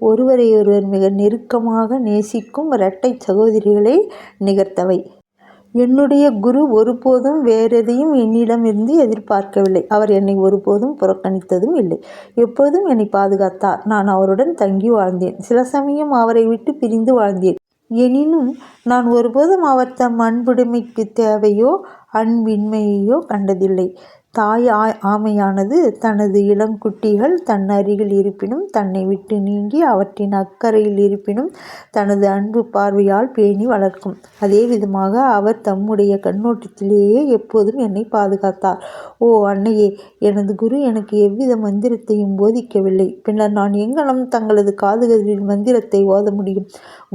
[SPEAKER 1] ஒருவரையொருவர் மிக நெருக்கமாக நேசிக்கும் இரட்டை சகோதரிகளை நிகர்த்தவை. என்னுடைய குரு ஒருபோதும் வேறெதையும் என்னிடமிருந்து எதிர்பார்க்கவில்லை. அவர் என்னை ஒருபோதும் புறக்கணித்ததும் இல்லை. எப்பொழுதும் என்னை பாதுகாத்தார். நான் அவருடன் தங்கி வாழ்ந்தேன். சில சமயம் அவரை விட்டு பிரிந்து வாழ்ந்தேன். எனினும் நான் ஒருபோதும் அவர் தம் அன்புடைமைக்கு தேவையோ அன்பின்மையோ கண்டதில்லை. தாய் ஆமையானது தனது இளங்குட்டிகள் தன் அருகில் இருப்பினும் தன்னை விட்டு நீங்கி அவற்றின் அக்கறையில் இருப்பினும் தனது அன்பு பார்வையால் பேணி வளர்க்கும். அதே விதமாக அவர் தம்முடைய கண்ணோட்டத்திலேயே எப்போதும் என்னை பாதுகாத்தார். ஓ அன்னையே, எனது குரு எனக்கு எவ்வித மந்திரத்தையும் போதிக்கவில்லை. பின்னர் நான் எங்கனம் தங்களது காதுகளில் மந்திரத்தை ஓத முடியும்?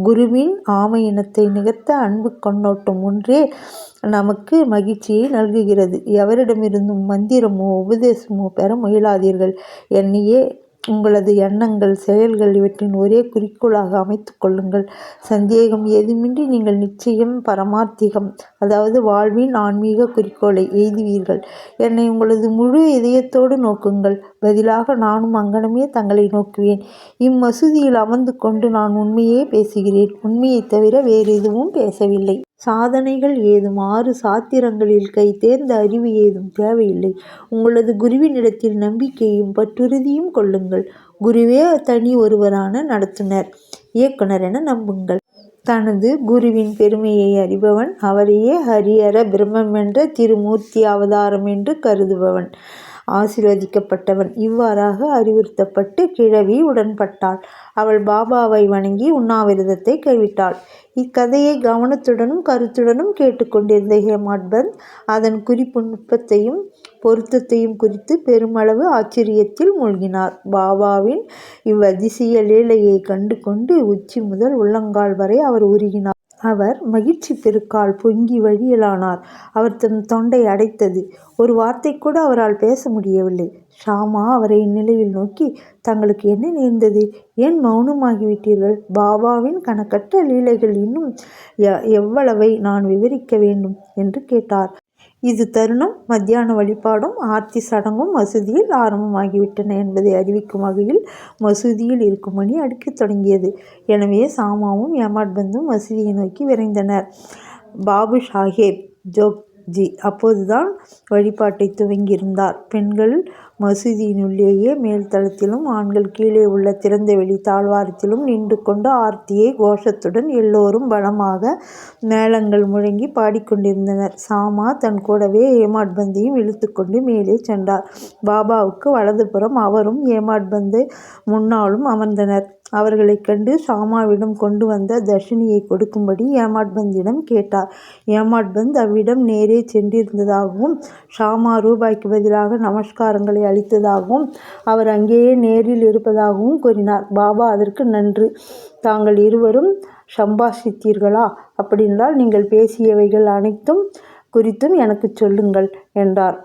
[SPEAKER 1] குருவின் ஆமை இனத்தை நிகர்த்த அன்பு கண்ணோட்டம் ஒன்றே நமக்கு மகிழ்ச்சியை நல்குகிறது. எவரிடமிருந்தும் மந்திரமோ உபதேசமோ பெற முயலாதீர்கள். என்னையே உங்களது எண்ணங்கள் செயல்கள் இவற்றின் ஒரே குறிக்கோளாக அமைத்து கொள்ளுங்கள். சந்தேகம் ஏதுமின்றி நீங்கள் நிச்சயம் பரமார்த்திகம் அதாவது வாழ்வின் ஆன்மீக குறிக்கோளை எய்துவீர்கள். என்னை உங்களது முழு இதயத்தோடு நோக்குங்கள். பதிலாக நானும் அங்கனமே தங்களை நோக்குவேன். இம்மசூதியில் அமர்ந்து கொண்டு நான் உண்மையே பேசுகிறேன். உண்மையை தவிர வேறு எதுவும் பேசவில்லை. சாதனைகள் ஏதும் 6 சாத்திரங்களில் கை தேர்ந்த அறிவு ஏதும் தேவையில்லை. உங்களது குருவினிடத்தில் நம்பிக்கையும் பற்றுறுதியும் கொள்ளுங்கள். குருவே தனி ஒருவரான நடத்துனர் இயக்குனர் என நம்புங்கள். தனது குருவின் பெருமையை அறிபவன் அவரையே ஹரியர பிரம்மம் என்ற திருமூர்த்தி அவதாரம் என்று கருதுபவன் ஆசீர்வதிக்கப்பட்டவன். இவ்வாறாக அறிவுறுத்தப்பட்டு கிழவி உடன்பட்டாள். அவள் பாபாவை வணங்கி உண்ணாவிரதத்தை கைவிட்டாள். இக்கதையை கவனத்துடனும் கருத்துடனும் கேட்டுக்கொண்டிருந்த ஹேமாட் பந்த் அதன் குறிப்பு நுட்பத்தையும் பொருத்தத்தையும் குறித்து பெருமளவு ஆச்சரியத்தில் மூழ்கினார். பாபாவின் இவ்வதிசய லீலையை கண்டு கொண்டு உச்சி முதல் உள்ளங்கால் வரை அவர் உருகினார். அவர் மகிழ்ச்சி பெருக்கால் பொங்கி வழியலானார். அவர் தன் தொண்டை அடைத்தது. ஒரு வார்த்தை கூட அவரால் பேச முடியவில்லை. ஷாமா அவரை இந்நிலையில் நோக்கி, தங்களுக்கு என்ன நேர்ந்தது? ஏன் மௌனமாகிவிட்டீர்கள்? பாபாவின் கணக்கற்ற லீலைகள் இன்னும் எவ்வளவை நான் விவரிக்க வேண்டும் என்று கேட்டார். இது தருணம் மத்தியான வழிபாடும் ஆர்த்தி சடங்கும் மசூதியில் ஆரம்பமாகிவிட்டன என்பதை அறிவிக்கும் வகையில் மசூதியில் இருக்கும் மணி அடிக்கத் தொடங்கியது. எனவே சாமாவும் ஹேமாட் பந்தும் மசூதியை நோக்கி விரைந்தனர். பாபு சாஹேப் ஜோக்ஜி அப்போதுதான் வழிபாட்டை துவங்கியிருந்தார். பெண்கள் மசூதியினுள்ளேயே மேல்தளத்திலும் ஆண்கள் கீழே உள்ள திறந்தவெளி தாழ்வாரத்திலும் நின்று கொண்டு ஆர்த்தியை கோஷத்துடன் எல்லோரும் பலமாக மேளங்கள் முழங்கி பாடிக்கொண்டிருந்தனர். சாமா தன் கூடவே ஹேமாட் பந்தையும் இழுத்து கொண்டு மேலே சென்றார். பாபாவுக்கு வலதுபுறம் அவரும் ஹேமாட் பந்து முன்னாலும் அமர்ந்தனர். அவர்களைக் கண்டு ஷாமாவிடம் கொண்டு வந்த தர்ஷினியை கொடுக்கும்படி ஹேமாட் பந்திடம் கேட்டார். ஹேமாட் பந்த் அவ்விடம் நேரே சென்றிருந்ததாகவும் ஷாமா ரூபாய்க்கு பதிலாக நமஸ்காரங்களை அளித்ததாகவும் அவர் அங்கேயே நேரில் இருப்பதாகவும் கூறினார். பாபா அதற்கு நன்று. தாங்கள் இருவரும் சம்பாஷித்தீர்களா? அப்படின்றால் நீங்கள் பேசியவைகள் அனைத்தும் குறித்தும் எனக்கு சொல்லுங்கள் என்றார்.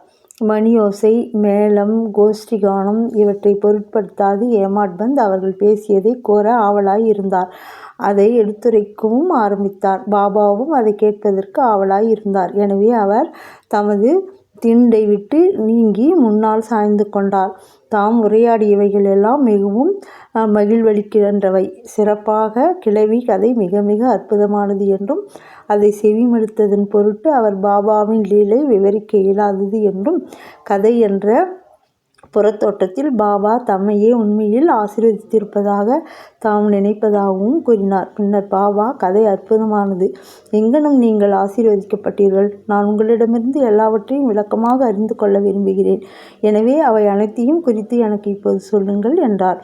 [SPEAKER 1] மணியோசை, மேளம், கோஷ்டி கானம் இவற்றை பொருட்படுத்தாது ஹேமாட் பந்த் அவர்கள் பேசியதை கோர ஆவலாய் இருந்தார். அதை எடுத்துரைக்கவும் ஆரம்பித்தார். பாபாவும் அதை கேட்பதற்கு ஆவலாய் இருந்தார். எனவே அவர் தமது திண்டை விட்டு நீங்கி முன்னால் சாய்ந்து கொண்டார். தாம் உரையாடியவைகள் எல்லாம் மிகவும் மகிழ்வளிக்கின்றவை. சிறப்பாக கிழவி கதை மிக மிக அற்புதமானது என்றும் அதை செவிமடுத்ததன் பொருட்டு அவர் பாபாவின் லீலை விவரிக்க இயலாதது என்றும் கதை என்ற
[SPEAKER 2] புறத்தோட்டத்தில் பாபா தம்மையே உண்மையில் ஆசீர்வதித்திருப்பதாக தாம் நினைப்பதாகவும் கூறினார். பின்னர் பாபா, கதை அற்புதமானது. எங்கனும் நீங்கள் ஆசீர்வதிக்கப்பட்டீர்கள். நான் உங்களிடமிருந்து எல்லாவற்றையும் விளக்கமாக அறிந்து கொள்ள விரும்புகிறேன். எனவே அவை அனைத்தையும் குறித்து எனக்கு இப்போது சொல்லுங்கள் என்றார்.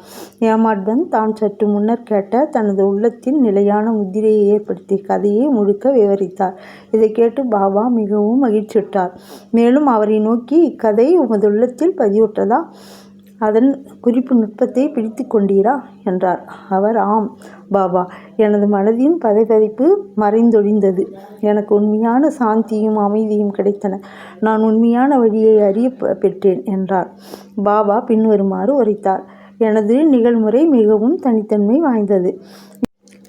[SPEAKER 2] ஏமாட்பந்த் தான் சற்று முன்னர் கேட்ட தனது உள்ளத்தின் நிலையான முத்திரையை ஏற்படுத்திய கதையை முழுக்க விவரித்தார். இதை கேட்டு பாபா மிகவும் மகிழ்ச்சியுற்றார். மேலும் அவரை நோக்கி, இக்கதை உமது உள்ளத்தில் பதிவுற்றதா? அதன் குறிப்பு நுட்பத்தை பிடித்து கொண்டீரா என்றார். அவர், ஆம் பாபா, எனது மனதின் பதைபதைப்பு மறைந்தொழிந்தது. எனக்கு உண்மையான சாந்தியும் அமைதியும் கிடைத்தன. நான் உண்மையான வழியை அறிய பெற்றேன் என்றார். பாபா பின்வருமாறு உரைத்தார். எனது நிகழ்முறை மிகவும் தனித்தன்மை வாய்ந்தது.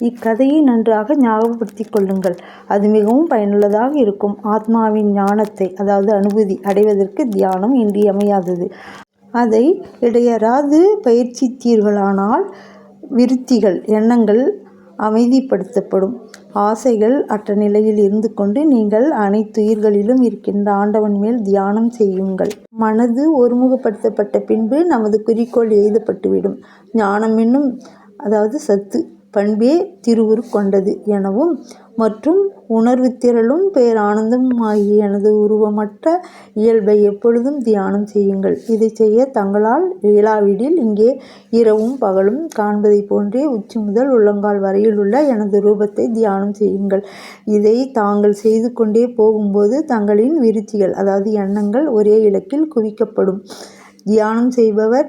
[SPEAKER 2] இக்கதையை நன்றாக ஞாபகப்படுத்திக் கொள்ளுங்கள். அது மிகவும் பயனுள்ளதாக இருக்கும். ஆத்மாவின் ஞானத்தை, அதாவது அனுபூதி அடைவதற்கு தியானம் இன்றியமையாதது. அதை இடையறாது பயிற்சித்தீர்களானால் விருத்திகள், எண்ணங்கள் அமைதிப்படுத்தப்படும். ஆசைகள் அற்ற நிலையில் இருந்து கொண்டு நீங்கள் அனைத்துயிர்களிலும் இருக்கின்ற ஆண்டவன் மேல் தியானம் செய்யுங்கள். மனது ஒருமுகப்படுத்தப்பட்ட பின்பு நமது குறிக்கோள் எய்தப்பட்டுவிடும். ஞானம் என்னும், அதாவது சத்து பண்பே திருவுரு கொண்டது எனவும் மற்றும் உணர்வு திரளும் பேரானந்தமும் ஆகிய எனது உருவமற்ற இயல்பை எப்பொழுதும் தியானம் செய்யுங்கள். இதை செய்ய தங்களால் இயலாவிடில் இங்கே இரவும் பகலும் காண்பதை போன்றே உச்சி முதல் உள்ளங்கால் வரையில் உள்ள எனது ரூபத்தை தியானம் செய்யுங்கள். இதை தாங்கள் செய்து கொண்டே போகும்போது தங்களின் விருத்திகள், அதாவது எண்ணங்கள் ஒரே இலக்கில் குவிக்கப்படும். தியானம் செய்பவர்,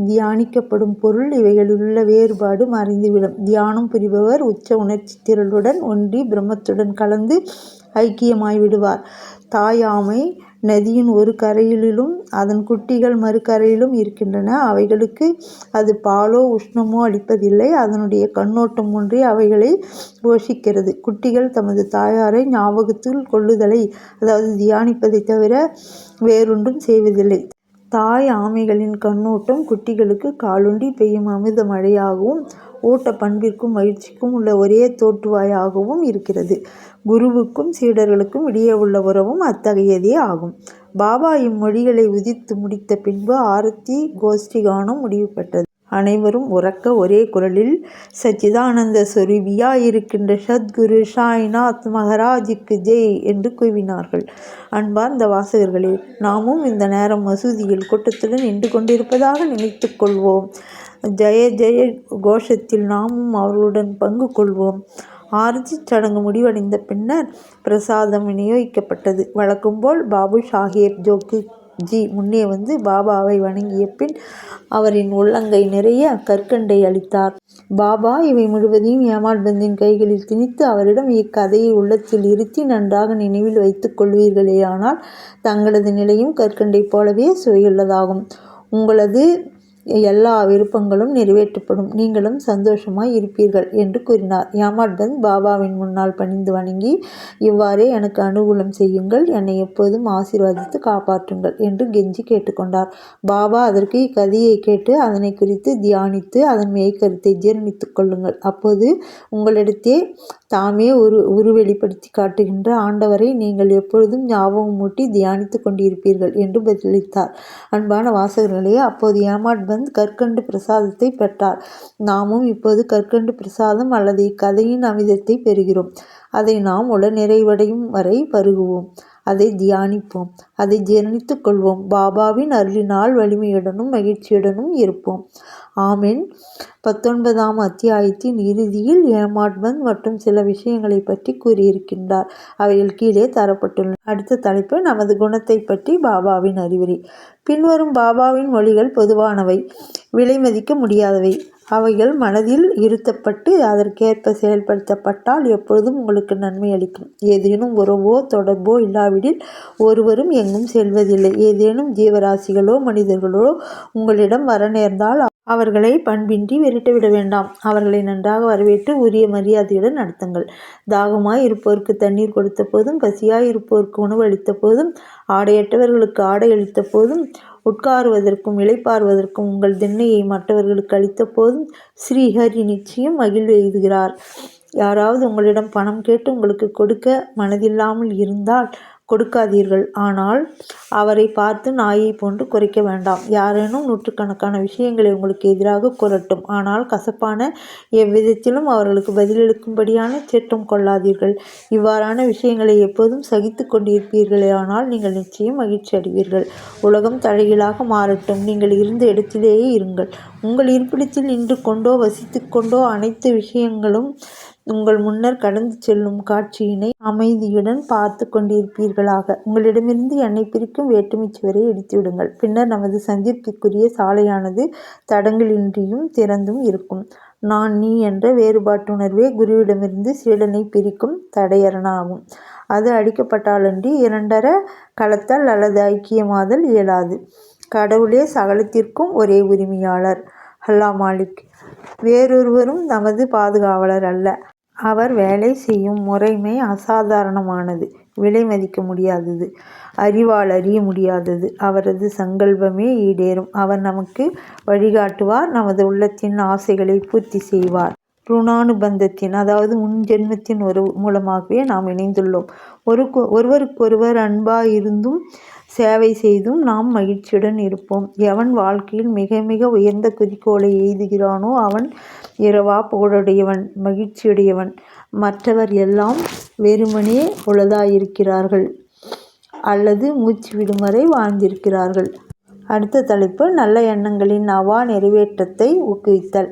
[SPEAKER 2] தியானிக்கப்படும் பொருள் இவைகளிலுள்ள வேறுபாடு மறைந்துவிடும். தியானம் புரிபவர் உச்ச உணர்ச்சி திரளுடன் ஒன்றி பிரம்மத்துடன் கலந்து ஐக்கியமாய்விடுவார். தாய் ஆமை நதியின் ஒரு கரையிலும் அதன் குட்டிகள் மறுகரையிலும் இருக்கின்றன. அவைகளுக்கு அது பாலோ உஷ்ணமோ அளிப்பதில்லை. அதனுடைய கண்ணோட்டம் ஒன்றே அவைகளை போஷிக்கிறது. குட்டிகள் தமது தாயாரை ஞாபகத்தில் கொள்ளுதலை, அதாவது தியானிப்பதை தவிர வேறொன்றும் செய்வதில்லை. தாய் ஆமைகளின் கண்ணோட்டம் குட்டிகளுக்கு காலுண்டி பெய்யும் அமிர்த மழையாகவும் ஓட்ட பண்பிற்கும் மகிழ்ச்சிக்கும் உள்ள ஒரே தோற்றுவாயாகவும் இருக்கிறது. குருவுக்கும் சீடர்களுக்கும் இடையே உள்ள உறவும் அத்தகையதே ஆகும். பாபா இம்மொழிகளை உதித்து முடித்த பின்பு ஆரத்தி கோஷ்டி கானம் முடிவு பெற்றது. அனைவரும் உரக்க ஒரே குரலில், சச்சிதானந்த சொரூபியாயிருக்கின்ற சத்குரு சாய்நாத் மகராஜுக்கு ஜெய் என்று கூவினார்கள். அன்பார்ந்த வாசகர்களே, நாமும் இந்த நேரம் மசூதியில் கூட்டத்துடன் நின்று கொண்டிருப்பதாக நினைத்து கொள்வோம். ஜெய ஜெய கோஷத்தில் நாமும் அவர்களுடன் பங்கு கொள்வோம். ஆரத்தி சடங்கு முடிவடைந்த பின்னர் பிரசாதம் விநியோகிக்கப்பட்டது. வழக்கம்போல் பாபு சாஹேப் ஜோக்கு ஜி முன்னே வந்து பாபாவை வணங்கிய பின் அவரின் உள்ளங்கை நிறைய கற்கண்டை அளித்தார். பாபா இவை முழுவதையும் ஏமாட்பந்தின் கைகளில் திணித்து அவரிடம், இக்கதையை உள்ளத்தில் இருத்தி நன்றாக நினைவில் வைத்துக் கொள்வீர்களேயானால் தங்களது நிலையும் கற்கண்டை போலவே சுவையுள்ளதாகும். உங்களது எல்லா விருப்பங்களும் நிறைவேற்றப்படும். நீங்களும் சந்தோஷமாய் இருப்பீர்கள் என்று கூறினார். ஏமாட்பந்த் பாபாவின் முன்னால் பணிந்து வணங்கி, இவ்வாறே எனக்கு அனுகூலம் செய்யுங்கள், என்னை எப்போதும் ஆசீர்வதித்து காப்பாற்றுங்கள் என்று கெஞ்சி கேட்டுக்கொண்டார். பாபா அதற்கு, இக்கதையை கேட்டு அதனை குறித்து தியானித்து அதன் மெய்கருத்தை ஜீரணித்து கொள்ளுங்கள். அப்போது உங்களிடத்தே தாமே உருவெளிப்படுத்தி காட்டுகின்ற ஆண்டவரை நீங்கள் எப்பொழுதும் ஞாபகம் மூட்டி தியானித்து கொண்டிருப்பீர்கள் என்று பதிலளித்தார். அன்பான வாசகர்களே, அப்போது ஏமாட்பந்த் கற்கண்டு பிரசாதத்தை பெற்றார். நாமும் இப்போது கற்கண்டு பிரசாதம் அல்லது இக்கதையின் அமிர்தத்தை பெறுகிறோம். அதை நாம் உள்ள நிறைவடையும் வரை பருகுவோம். அதை தியானிப்போம். அதை ஜீரணித்துக் கொள்வோம். பாபாவின் அருளினால் வலிமையுடனும் மகிழ்ச்சியுடனும் இருப்போம். ஆமென். 19ஆம் அத்தியாயத்தின் இறுதியில் ஏமாட்பந்த் மற்றும் சில விஷயங்களை பற்றி கூறியிருக்கின்றார். அவைகள் கீழே தரப்பட்டுள்ளன. அடுத்த தலைப்பு நமது குணத்தை பற்றி பாபாவின் அறிவுரை. பின்வரும் பாபாவின் மொழிகள் பொதுவானவை, விலை மதிக்க முடியாதவை. அவைகள் மனதில் இருத்தப்பட்டு அதற்கேற்ப செயல்படுத்தப்பட்டால் எப்பொழுதும் உங்களுக்கு நன்மை அளிக்கும். ஏதேனும் உறவோ தொடர்போ இல்லாவிடில் ஒருவரும் எங்கும் செல்வதில்லை. ஏதேனும் ஜீவராசிகளோ மனிதர்களோ உங்களிடம் வர நேர்ந்தால் அவர்களை பண்பின்றி விரட்டிவிட வேண்டாம். அவர்களை நன்றாக வரவேற்று உரிய மரியாதையுடன் நடத்துங்கள். தாகமாய் இருப்போருக்கு தண்ணீர் கொடுத்த போதும், பசியாய் இருப்போருக்கு உணவு அளித்த போதும், ஆடையற்றவர்களுக்கு ஆடை அளித்த போதும், உட்காருவதற்கும் இளைப்பாறுவதற்கும் உங்கள் திண்ணையை மற்றவர்களுக்கு அளித்த போதும் ஸ்ரீஹரி நிச்சயம் மகிழ்வு எய்துகிறார். யாராவது உங்களிடம் பணம் கேட்டு உங்களுக்கு கொடுக்க மனதில்லாமல் இருந்தால் கொடுக்காதீர்கள். ஆனால் அவரை பார்த்து நாயை போன்று குறைக்க வேண்டாம். யாரேனும் நூற்றுக்கணக்கான விஷயங்களை உங்களுக்கு எதிராக கூறட்டும். ஆனால் கசப்பான எவ்விதத்திலும் அவர்களுக்கு பதிலளிக்கும்படியான சீற்றம் கொள்ளாதீர்கள். இவ்வாறான விஷயங்களை எப்போதும் சகித்து கொண்டிருப்பீர்களேயானால் நீங்கள் நிச்சயம் மகிழ்ச்சி அடைவீர்கள். உலகம் தலைகீழாக மாறட்டும். நீங்கள் இருந்த இடத்திலேயே இருங்கள். உங்கள் இருப்பிடத்தில் நின்று கொண்டோ வசித்து கொண்டோ அனைத்து விஷயங்களும் உங்கள் முன்னர் கடந்து செல்லும் காட்சியினை அமைதியுடன் பார்த்து கொண்டிருப்பீர்களாக. உங்களிடமிருந்து என்னை பிரிக்கும் வேற்றுமைச் சுவரை இடித்துவிடுங்கள். பின்னர் நமது சந்திப்பிற்குரிய சாலையானது தடங்கலின்றியும் திறந்தும் இருக்கும். நான் நீ என்ற வேறுபாட்டுணர்வே குருவிடமிருந்து சீடனை பிரிக்கும் தடையரணாகும். அது அடிக்கப்பட்டாலன்றி இரண்டர கலத்தல் அல்லது ஐக்கியமாதல் இயலாது. கடவுளே சகலத்திற்கும் ஒரே உரிமையாளர். அல்லாஹ் மாலிக். வேறொருவரும் நமது பாதுகாவலர் அல்ல. அவர் வேலை செய்யும் முறைமை அசாதாரணமானது, விலை மதிக்க முடியாதது, அறிவால் அறிய முடியாதது. அவரது சங்கல்பமே ஈடேறும். அவர் நமக்கு வழிகாட்டுவார், நமது உள்ளத்தின் ஆசைகளை பூர்த்தி செய்வார். ருணானுபந்தத்தின் அதாவது முன்ஜென்மத்தின் மூலமாகவே நாம் இணைந்துள்ளோம். ஒருவருக்கொருவர் இருந்தும் சேவை செய்தும் நாம் மகிழ்ச்சியுடன் இருப்போம். எவன் வாழ்க்கையில் மிக மிக உயர்ந்த குறிக்கோளை எய்துகிறானோ அவன் இரவா புகழுடையவன், மகிழ்ச்சியுடையவன். மற்றவர் எல்லாம் வெறுமனே உளதாயிருக்கிறார்கள் அல்லது மூச்சு விடும் வரை வாழ்ந்திருக்கிறார்கள். அடுத்த தலைப்பு நல்ல எண்ணங்களின் அவா நிறைவேற்றத்தை ஊக்குவித்தல்.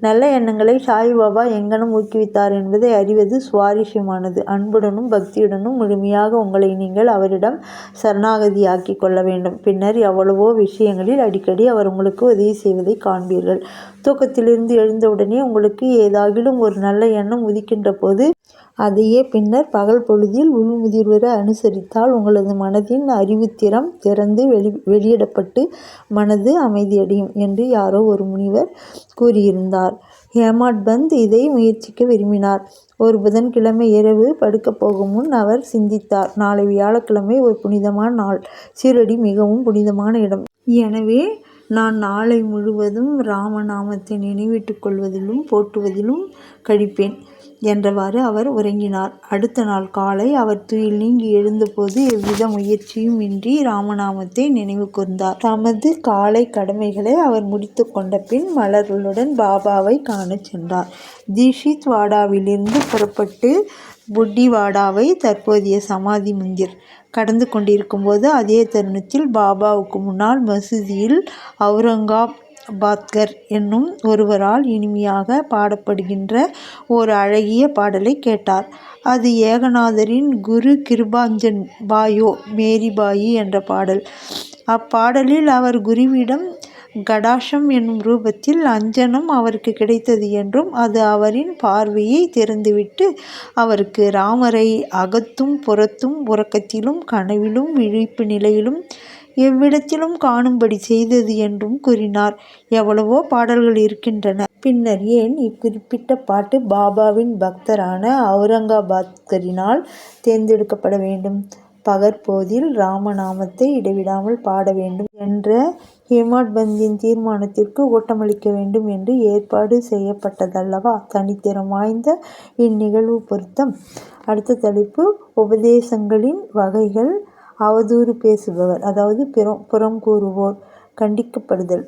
[SPEAKER 2] நல்ல எண்ணங்களை சாய்பாபா எங்கனம் ஊக்குவித்தார் என்பதை அறிவது சுவாரஸ்யமானது. அன்புடனும் பக்தியுடனும் முழுமையாக உங்களை நீங்கள் அவரிடம் சரணாகதியாக்கி கொள்ள வேண்டும். பின்னர் எவ்வளவோ விஷயங்களில் அடிக்கடி அவர் உங்களுக்கு உதவி செய்வதை காண்பீர்கள். தூக்கத்திலிருந்து எழுந்தவுடனே உங்களுக்கு ஏதாகிலும் ஒரு நல்ல எண்ணம் உதிக்கின்ற போது அதையே பின்னர் பகல் பொழுதில் உள்முதிர்வுற அனுசரித்தால் உங்களது மனதின் அறிவுத்திறம் திறந்து வெளியிடப்பட்டு மனது அமைதியடையும் என்று யாரோ ஒரு முனிவர் கூறியிருந்தார். ஹேமாட் பந்த் இதை முயற்சிக்க விரும்பினார். ஒரு புதன்கிழமை இரவு படுக்கப் போகும் முன் அவர் சிந்தித்தார். நாளை வியாழக்கிழமை ஒரு புனிதமான நாள். சீரடி மிகவும் புனிதமான இடம். எனவே நான் நாளை முழுவதும் ராமநாமத்தை நினைவிட்டுக் கொள்வதிலும் போற்றுவதிலும் கழிப்பேன் என்றவாறு அவர் உறங்கினார். அடுத்த நாள் காலை அவர் துயில் நீங்கி எழுந்தபோது எவ்வித முயற்சியும் இன்றி ராமநாமத்தை நினைவு கூர்ந்தார். தமது காலை கடமைகளை அவர் முடித்து கொண்ட பின் மலர்களுடன் பாபாவை காணச் சென்றார். தீஷித் வாடாவிலிருந்து புறப்பட்டு புட்டிவாடாவை தற்போதைய சமாதி மந்திர் கடந்து கொண்டிருக்கும் போது அதே தருணத்தில் பாபாவுக்கு முன்னால் மசூதியில் அவுரங்காபாத்கர் என்னும் ஒருவரால் இனிமையாக பாடப்படுகின்ற ஒரு அழகிய பாடலை கேட்டார். அது ஏகநாதரின் குரு கிருபாஞ்சன் பாயோ மேரிபாயி என்ற பாடல். அப்பாடலில் அவர் குருவிடம் கடாஷம் என்னும் ரூபத்தில் அஞ்சனம் அவருக்கு கிடைத்தது என்றும் அது அவரின் பார்வையை திறந்துவிட்டு அவருக்கு ராமரை அகத்தும் புறத்தும் உறக்கத்திலும் கனவிலும் விழிப்பு நிலையிலும் எவ்விடத்திலும் காணும்படி செய்தது என்றும் கூறினார். எவ்வளவோ பாடல்கள் இருக்கின்றன. பின்னர் ஏன் இக்குறிப்பிட்ட பாட்டு பாபாவின் பக்தரான அவுரங்காபாத்கரினால் தேர்ந்தெடுக்கப்பட வேண்டும்? பகற்போதில் ராமநாமத்தை இடைவிடாமல் பாட வேண்டும் என்ற ஹேமாட் பந்தின் தீர்மானத்திற்கு ஓட்டமளிக்க வேண்டும் என்று ஏற்பாடு செய்யப்பட்டதல்லவா? தனித்திறம் வாய்ந்த இந்நிகழ்வு பொருத்தம். அடுத்த தலைப்பு உபதேசங்களின் வகைகள். அவதூறு பேசுபவர் அதாவது புறம் கூறுவோர் கண்டிக்கப்படுதல்.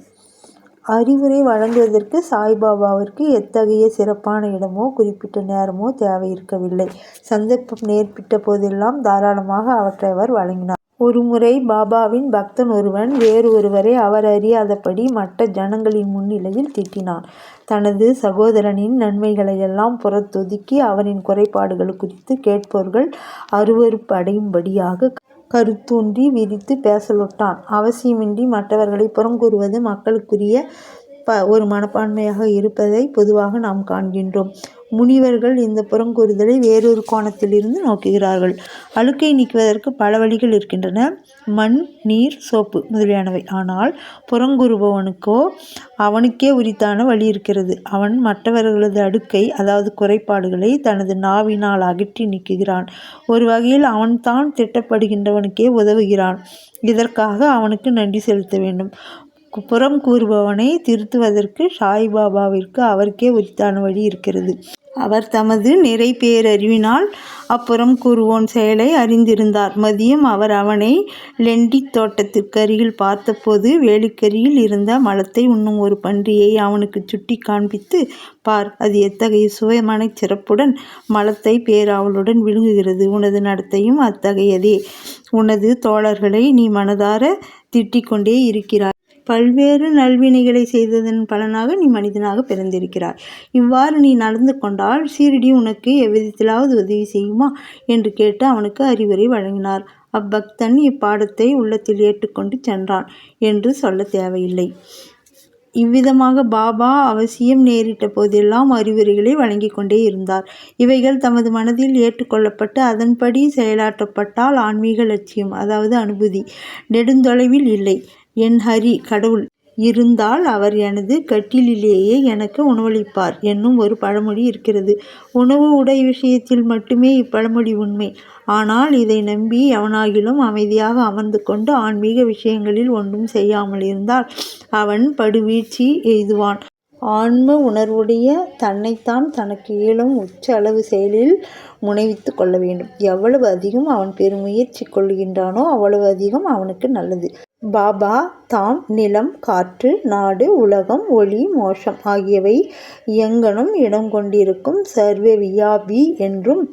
[SPEAKER 2] அறிவுரை வழங்குவதற்கு சாய்பாபாவிற்கு எத்தகைய சிறப்பான இடமோ குறிப்பிட்ட நேரமோ தேவை இருக்கவில்லை. சந்தர்ப்பம் நேர்பிட்ட போதெல்லாம் தாராளமாக அவற்றை அவர் வழங்கினார். ஒருமுறை பாபாவின் பக்தன் ஒருவன் வேறு ஒருவரை அவர் அறியாதபடி மற்ற ஜனங்களின் முன்னிலையில் திட்டினான். தனது சகோதரனின் நன்மைகளையெல்லாம் புறத்தொதுக்கி அவனின் குறைபாடுகள் குறித்து கேட்பவர்கள் அருவருப்பு அடையும்படியாக கருத்தூன்றி விரித்து பேசலொட்டான். அவசியமின்றி மற்றவர்களை புறம் கூறுவது மக்களுக்குரிய ஒரு மனப்பான்மையாக இருப்பதை பொதுவாக நாம் காண்கின்றோம். முனிவர்கள் இந்த புறங்கூறுதலை வேறொரு கோணத்திலிருந்து நோக்குகிறார்கள். அழுக்கை நீக்குவதற்கு பல வழிகள் இருக்கின்றன, மண், நீர், சோப்பு முதலியானவை. ஆனால் புறங்கூறுபவனுக்கோ அவனுக்கே உரித்தான வழி இருக்கிறது. அவன் மற்றவர்களது அடுக்கை அதாவது குறைபாடுகளை தனது நாவினால் அகற்றி நீக்குகிறான். ஒரு வகையில் அவன்தான் திட்டப்படுகின்றவனுக்கே உதவுகிறான். இதற்காக அவனுக்கு நன்றி செலுத்த வேண்டும். புறம் கூறுபவனை திருத்துவதற்கு சாய்பாபாவிற்கு அவருக்கே உரித்தான வழி இருக்கிறது. அவர் தமது நிறை பேரறிவினால் அப்புறம் கூறுவோன் செயலை அறிந்திருந்தார். மதியம் அவர் அவனை லெண்டித் தோட்டத்திற்கு அருகில் பார்த்தபோது வேலிக்கரியில் இருந்த மலத்தை உண்ணும் ஒரு பன்றியை அவனுக்கு சுட்டி காண்பித்து, பார், அது எத்தகைய சுவைமனச் சிறப்புடன் மலத்தை பேராவலுடன் விழுங்குகிறது. உனது நடத்தையும் அத்தகையதே. உனது தோழர்களை நீ மனதார திட்டிக் கொண்டே இருக்கிறாய். பல்வேறு நல்வினைகளை செய்ததன் பலனாக நீ மனிதனாக பிறந்திருக்கிறாய். இவ்வாறு நீ நடந்து கொண்டால் சீரடி உனக்கு எவ்விதத்திலாவது உதவி செய்யுமா என்று கேட்டு அவனுக்கு அறிவுரை வழங்கினார். அப்பக்தன் இப்பாடத்தை உள்ளத்தில் ஏற்றுக்கொண்டு சென்றான் என்று சொல்ல தேவையில்லை. இவ்விதமாக பாபா அவசியம் நேரிட்ட போதெல்லாம் அறிவுரைகளை வழங்கி கொண்டே இருந்தார். இவைகள் தமது மனதில் ஏற்றுக்கொள்ளப்பட்டு அதன்படி செயலாற்றப்பட்டால் ஆன்மீக லட்சியம், அதாவது அனுபூதி, நெடுந்தொலைவில் இல்லை. என் ஹரி கடவுள் இருந்தால் அவர் எனது கட்டிலிலேயே எனக்கு உணவளிப்பார் என்னும் ஒரு பழமொழி இருக்கிறது. உணவு உடை விஷயத்தில் மட்டுமே இப்பழமொழி உண்மை. ஆனால் இதை நம்பி எவனாகிலும் அமைதியாக அமர்ந்து கொண்டு ஆன்மீக விஷயங்களில் ஒன்றும் செய்யாமல் இருந்தால் அவன் படுவீழ்ச்சி எய்துவான். ஆன்ம உணர்வுடைய தன்னைத்தான் தனக்கு இயலும் உச்ச அளவு செயலில் முனைவித்து கொள்ள வேண்டும். எவ்வளவு அதிகம் அவன் பெருமுயற்சி கொள்கின்றானோ அவ்வளவு அதிகம் அவனுக்கு நல்லது. பாபா தாம் நிலம், காற்று, நாடு, உலகம், ஒளி, மோஷம் ஆகியவை எங்கனும் இடம் கொண்டிருக்கும் சர்வ வியாபி என்றும்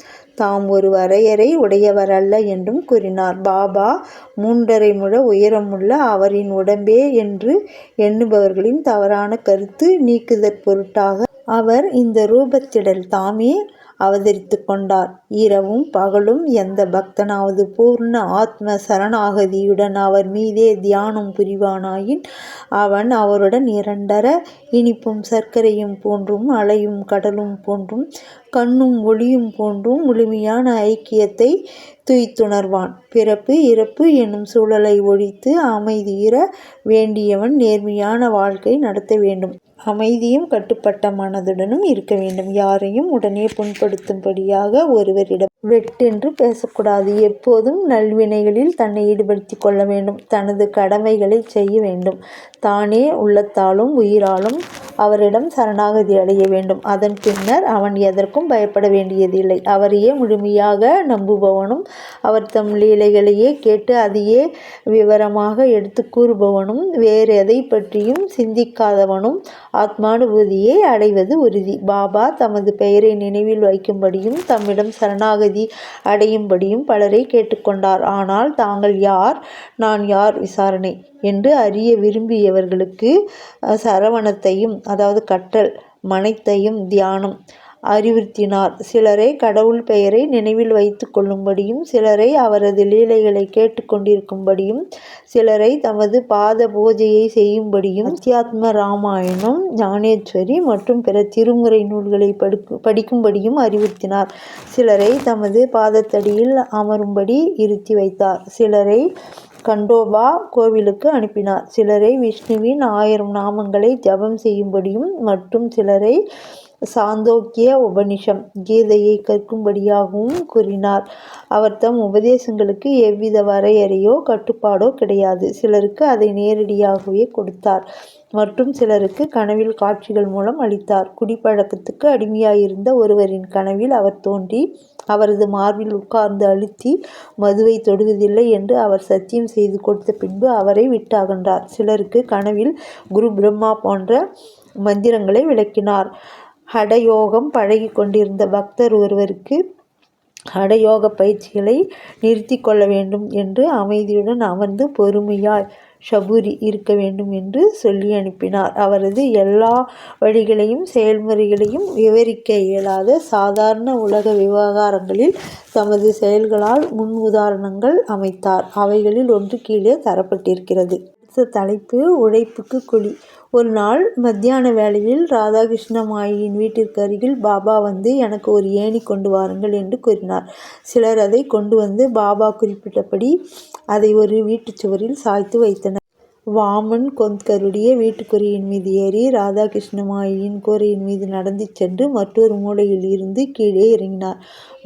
[SPEAKER 2] தாம் ஒரு வரையறை உடையவரல்ல என்றும் கூறினார். பாபா 3.5 முழ உயரமுள்ள அவரின் உடம்பே என்று எண்ணுபவர்களின் தவறான கருத்து நீக்குதற் பொருட்டாக அவர் இந்த ரூபத்திடல் தாமே அவதரித்து கொண்டார். இரவும் பகலும் எந்த பக்தனாவது பூர்ண ஆத்ம சரணாகதியுடன் அவர் மீதே தியானம் புரிவானாயின் அவன் அவருடன் இரண்டர இனிப்பும் சர்க்கரையும் போன்றும் அலையும் கடலும் போன்றும் கண்ணும் ஒளியும் போன்றும் முழுமையான ஐக்கியத்தை துய்த்துணர்வான். பிறப்பு இறப்பு என்னும் சூழலை ஒழித்து அமைதியிற வேண்டியவன் நேர்மையான வாழ்க்கை நடத்த வேண்டும். அமைதியும் கட்டுப்பட்ட மனதுடனும் இருக்க வேண்டும். யாரையும் உடனே புண்படுத்தும்படியாக ஒருவரிடம் வெட்டென்று பேசக்கூடாது. எப்போதும் நல்வினைகளில் தன்னை ஈடுபடுத்தி கொள்ள வேண்டும். தனது கடமைகளை செய்ய வேண்டும். தானே உள்ளத்தாலும் உயிராலும் அவரிடம் சரணாகதி அடைய வேண்டும். அதன் பின்னர் அவன் எதற்கும் பயப்பட வேண்டியதில்லை. அவரையே முழுமையாக நம்புபவனும் அவர் தம் லீலைகளையே கேட்டு அதையே விவரமாக எடுத்து கூறுபவனும் வேறு எதை பற்றியும் சிந்திக்காதவனும் ஆத்மானுபூதியை அடைவது உறுதி. பாபா தமது பெயரை நினைவில் வைக்கும்படியும் தம்மிடம் சரணாகதி அடையும்படியும் பலரை கேட்டுக்கொண்டார். ஆனால் தாங்கள் யார், நான் யார் விசாரணை என்று அறிய விரும்பியவர்களுக்கு சரவணத்தையும், அதாவது கற்றல், மனத்தையும் தியானம் அறிவுறுத்தினார். சிலரை கடவுள் பெயரை நினைவில் வைத்து கொள்ளும்படியும், சிலரை அவரது லீலைகளை கேட்டுக்கொண்டிருக்கும்படியும், சிலரை தமது பாத பூஜையை செய்யும்படியும், அத்தியாத்ம ராமாயணம், ஞானேஸ்வரி மற்றும் பிற திருமுறை நூல்களை படிக்கும்படியும் அறிவுறுத்தினார். சிலரை தமது பாதத்தடியில் அமரும்படி இருத்தி வைத்தார். சிலரை கண்டோபா கோவிலுக்கு அனுப்பினார். சிலரை விஷ்ணுவின் 1000 நாமங்களை ஜபம் செய்யும்படியும் மற்றும் சிலரை சாந்தோக்கிய உபனிஷம் கீதையை கற்கும்படியாகவும் கூறினார். அவர் தம் உபதேசங்களுக்கு எவ்வித வரையறையோ கட்டுப்பாடோ கிடையாது. சிலருக்கு அதை நேரடியாகவே கொடுத்தார் மற்றும் சிலருக்கு கனவில் காட்சிகள் மூலம் அளித்தார். குடிப்பழக்கத்துக்கு அடிமையாயிருந்த ஒருவரின் கனவில் அவர் தோன்றி அவரது மார்பில் உட்கார்ந்து அழுத்தி மதுவை தொடுவதில்லை என்று அவர் சத்தியம் செய்து கொடுத்த பின்பு அவரை விட்டு அகன்றார். சிலருக்கு கனவில் குரு பிரம்மா போன்ற மந்திரங்களை விளக்கினார். ஹடயோகம் பழகி கொண்டிருந்த பக்தர் ஒருவருக்கு ஹடயோக பயிற்சிகளை நிறுத்தி கொள்ள வேண்டும் என்று அமைதியுடன் அமர்ந்து பொறுமையாய் ஷபூரி இருக்க வேண்டும் என்று சொல்லி அனுப்பினார். அவரது எல்லா வழிகளையும் செயல்முறைகளையும் விவரிக்க இயலாத சாதாரண உலக விவகாரங்களில் தமது செயல்களால் முன் உதாரணங்கள் அமைத்தார். அவைகளில் ஒன்று கீழே தரப்பட்டிருக்கிறது. தலைப்பு: உழைப்புக்கு கூலி. ஒரு நாள் மத்தியான வேளையில் ராதாகிருஷ்ண மாயியின் வீட்டிற்கு அருகில் பாபா வந்து எனக்கு ஒரு ஏணி கொண்டு வாருங்கள் என்று கூறினார். சிலர் அதை கொண்டு வந்து பாபா குறிப்பிட்டபடி அதை ஒரு வீட்டுச் சுவரில் சாய்த்து வைத்தனர். வாமன் கொந்த்கருடைய வீட்டுக்குறையின் மீது ஏறி ராதாகிருஷ்ண மாயியின் கூரையின் மீது நடந்து சென்று மற்றொரு மூலையில் இருந்து கீழே இறங்கினார்.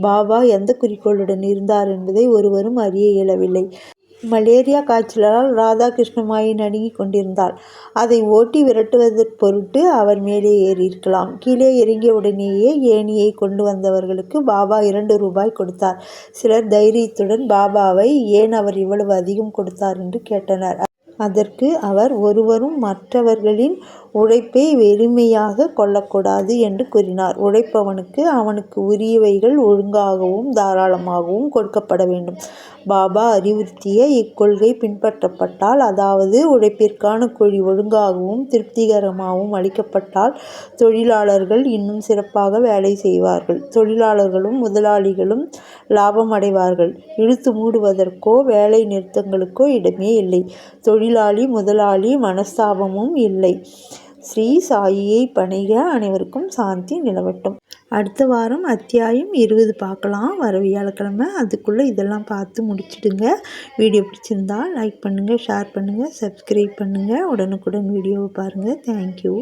[SPEAKER 2] பாபா எந்த குறிக்கோளுடன் இருந்தார் என்பதை ஒருவரும் அறிய இயலவில்லை. மலேரியா காய்ச்சலால் ராதாகிருஷ்ணமாயி நடுங்கிக் கொண்டிருந்தாள். அதை ஓட்டி விரட்டுவதற் பொருட்டு அவர் மேலே ஏறியிருக்கலாம். கீழே இறங்கிய உடனேயே ஏணியை கொண்டு வந்தவர்களுக்கு பாபா 2 ரூபாய் கொடுத்தார். சிலர் தைரியத்துடன் பாபாவை ஏன் அவர் இவ்வளவு அதிகம் கொடுத்தார் என்று கேட்டனர். அதற்கு அவர், ஒருவரும் மற்றவர்களின் உழைப்பை வெறுமையாக கொள்ளக்கூடாது என்று கூறினார். உழைப்பவனுக்கு அவனுக்கு உரியவைகள் ஒழுங்காகவும் தாராளமாகவும் கொடுக்கப்பட வேண்டும். பாபா அறிவுறுத்திய இக்கொள்கை பின்பற்றப்பட்டால், அதாவது உழைப்பிற்கான கூலி ஒழுங்காகவும் திருப்திகரமாகவும் அளிக்கப்பட்டால், தொழிலாளர்கள் இன்னும் சிறப்பாக வேலை செய்வார்கள். தொழிலாளர்களும் முதலாளிகளும் லாபம் அடைவார்கள். இழுத்து மூடுவதற்கோ வேலை நிறுத்தங்களுக்கோ இடமே இல்லை. தொழிலாளி முதலாளி மனஸ்தாபமும் இல்லை. ஸ்ரீ சாயியை பணிக. அனைவருக்கும் சாந்தி நிலவட்டும். அடுத்த வாரம் அத்தியாயம் 20 பார்க்கலாம், வர வியாழக்கிழமை. அதுக்குள்ளே இதெல்லாம் பார்த்து முடிச்சிடுங்க. வீடியோ பிடிச்சிருந்தா லைக் பண்ணுங்கள், ஷேர் பண்ணுங்கள், சப்ஸ்கிரைப் பண்ணுங்கள். உடனுக்குடன் வீடியோவை பாருங்கள். தேங்க்யூ.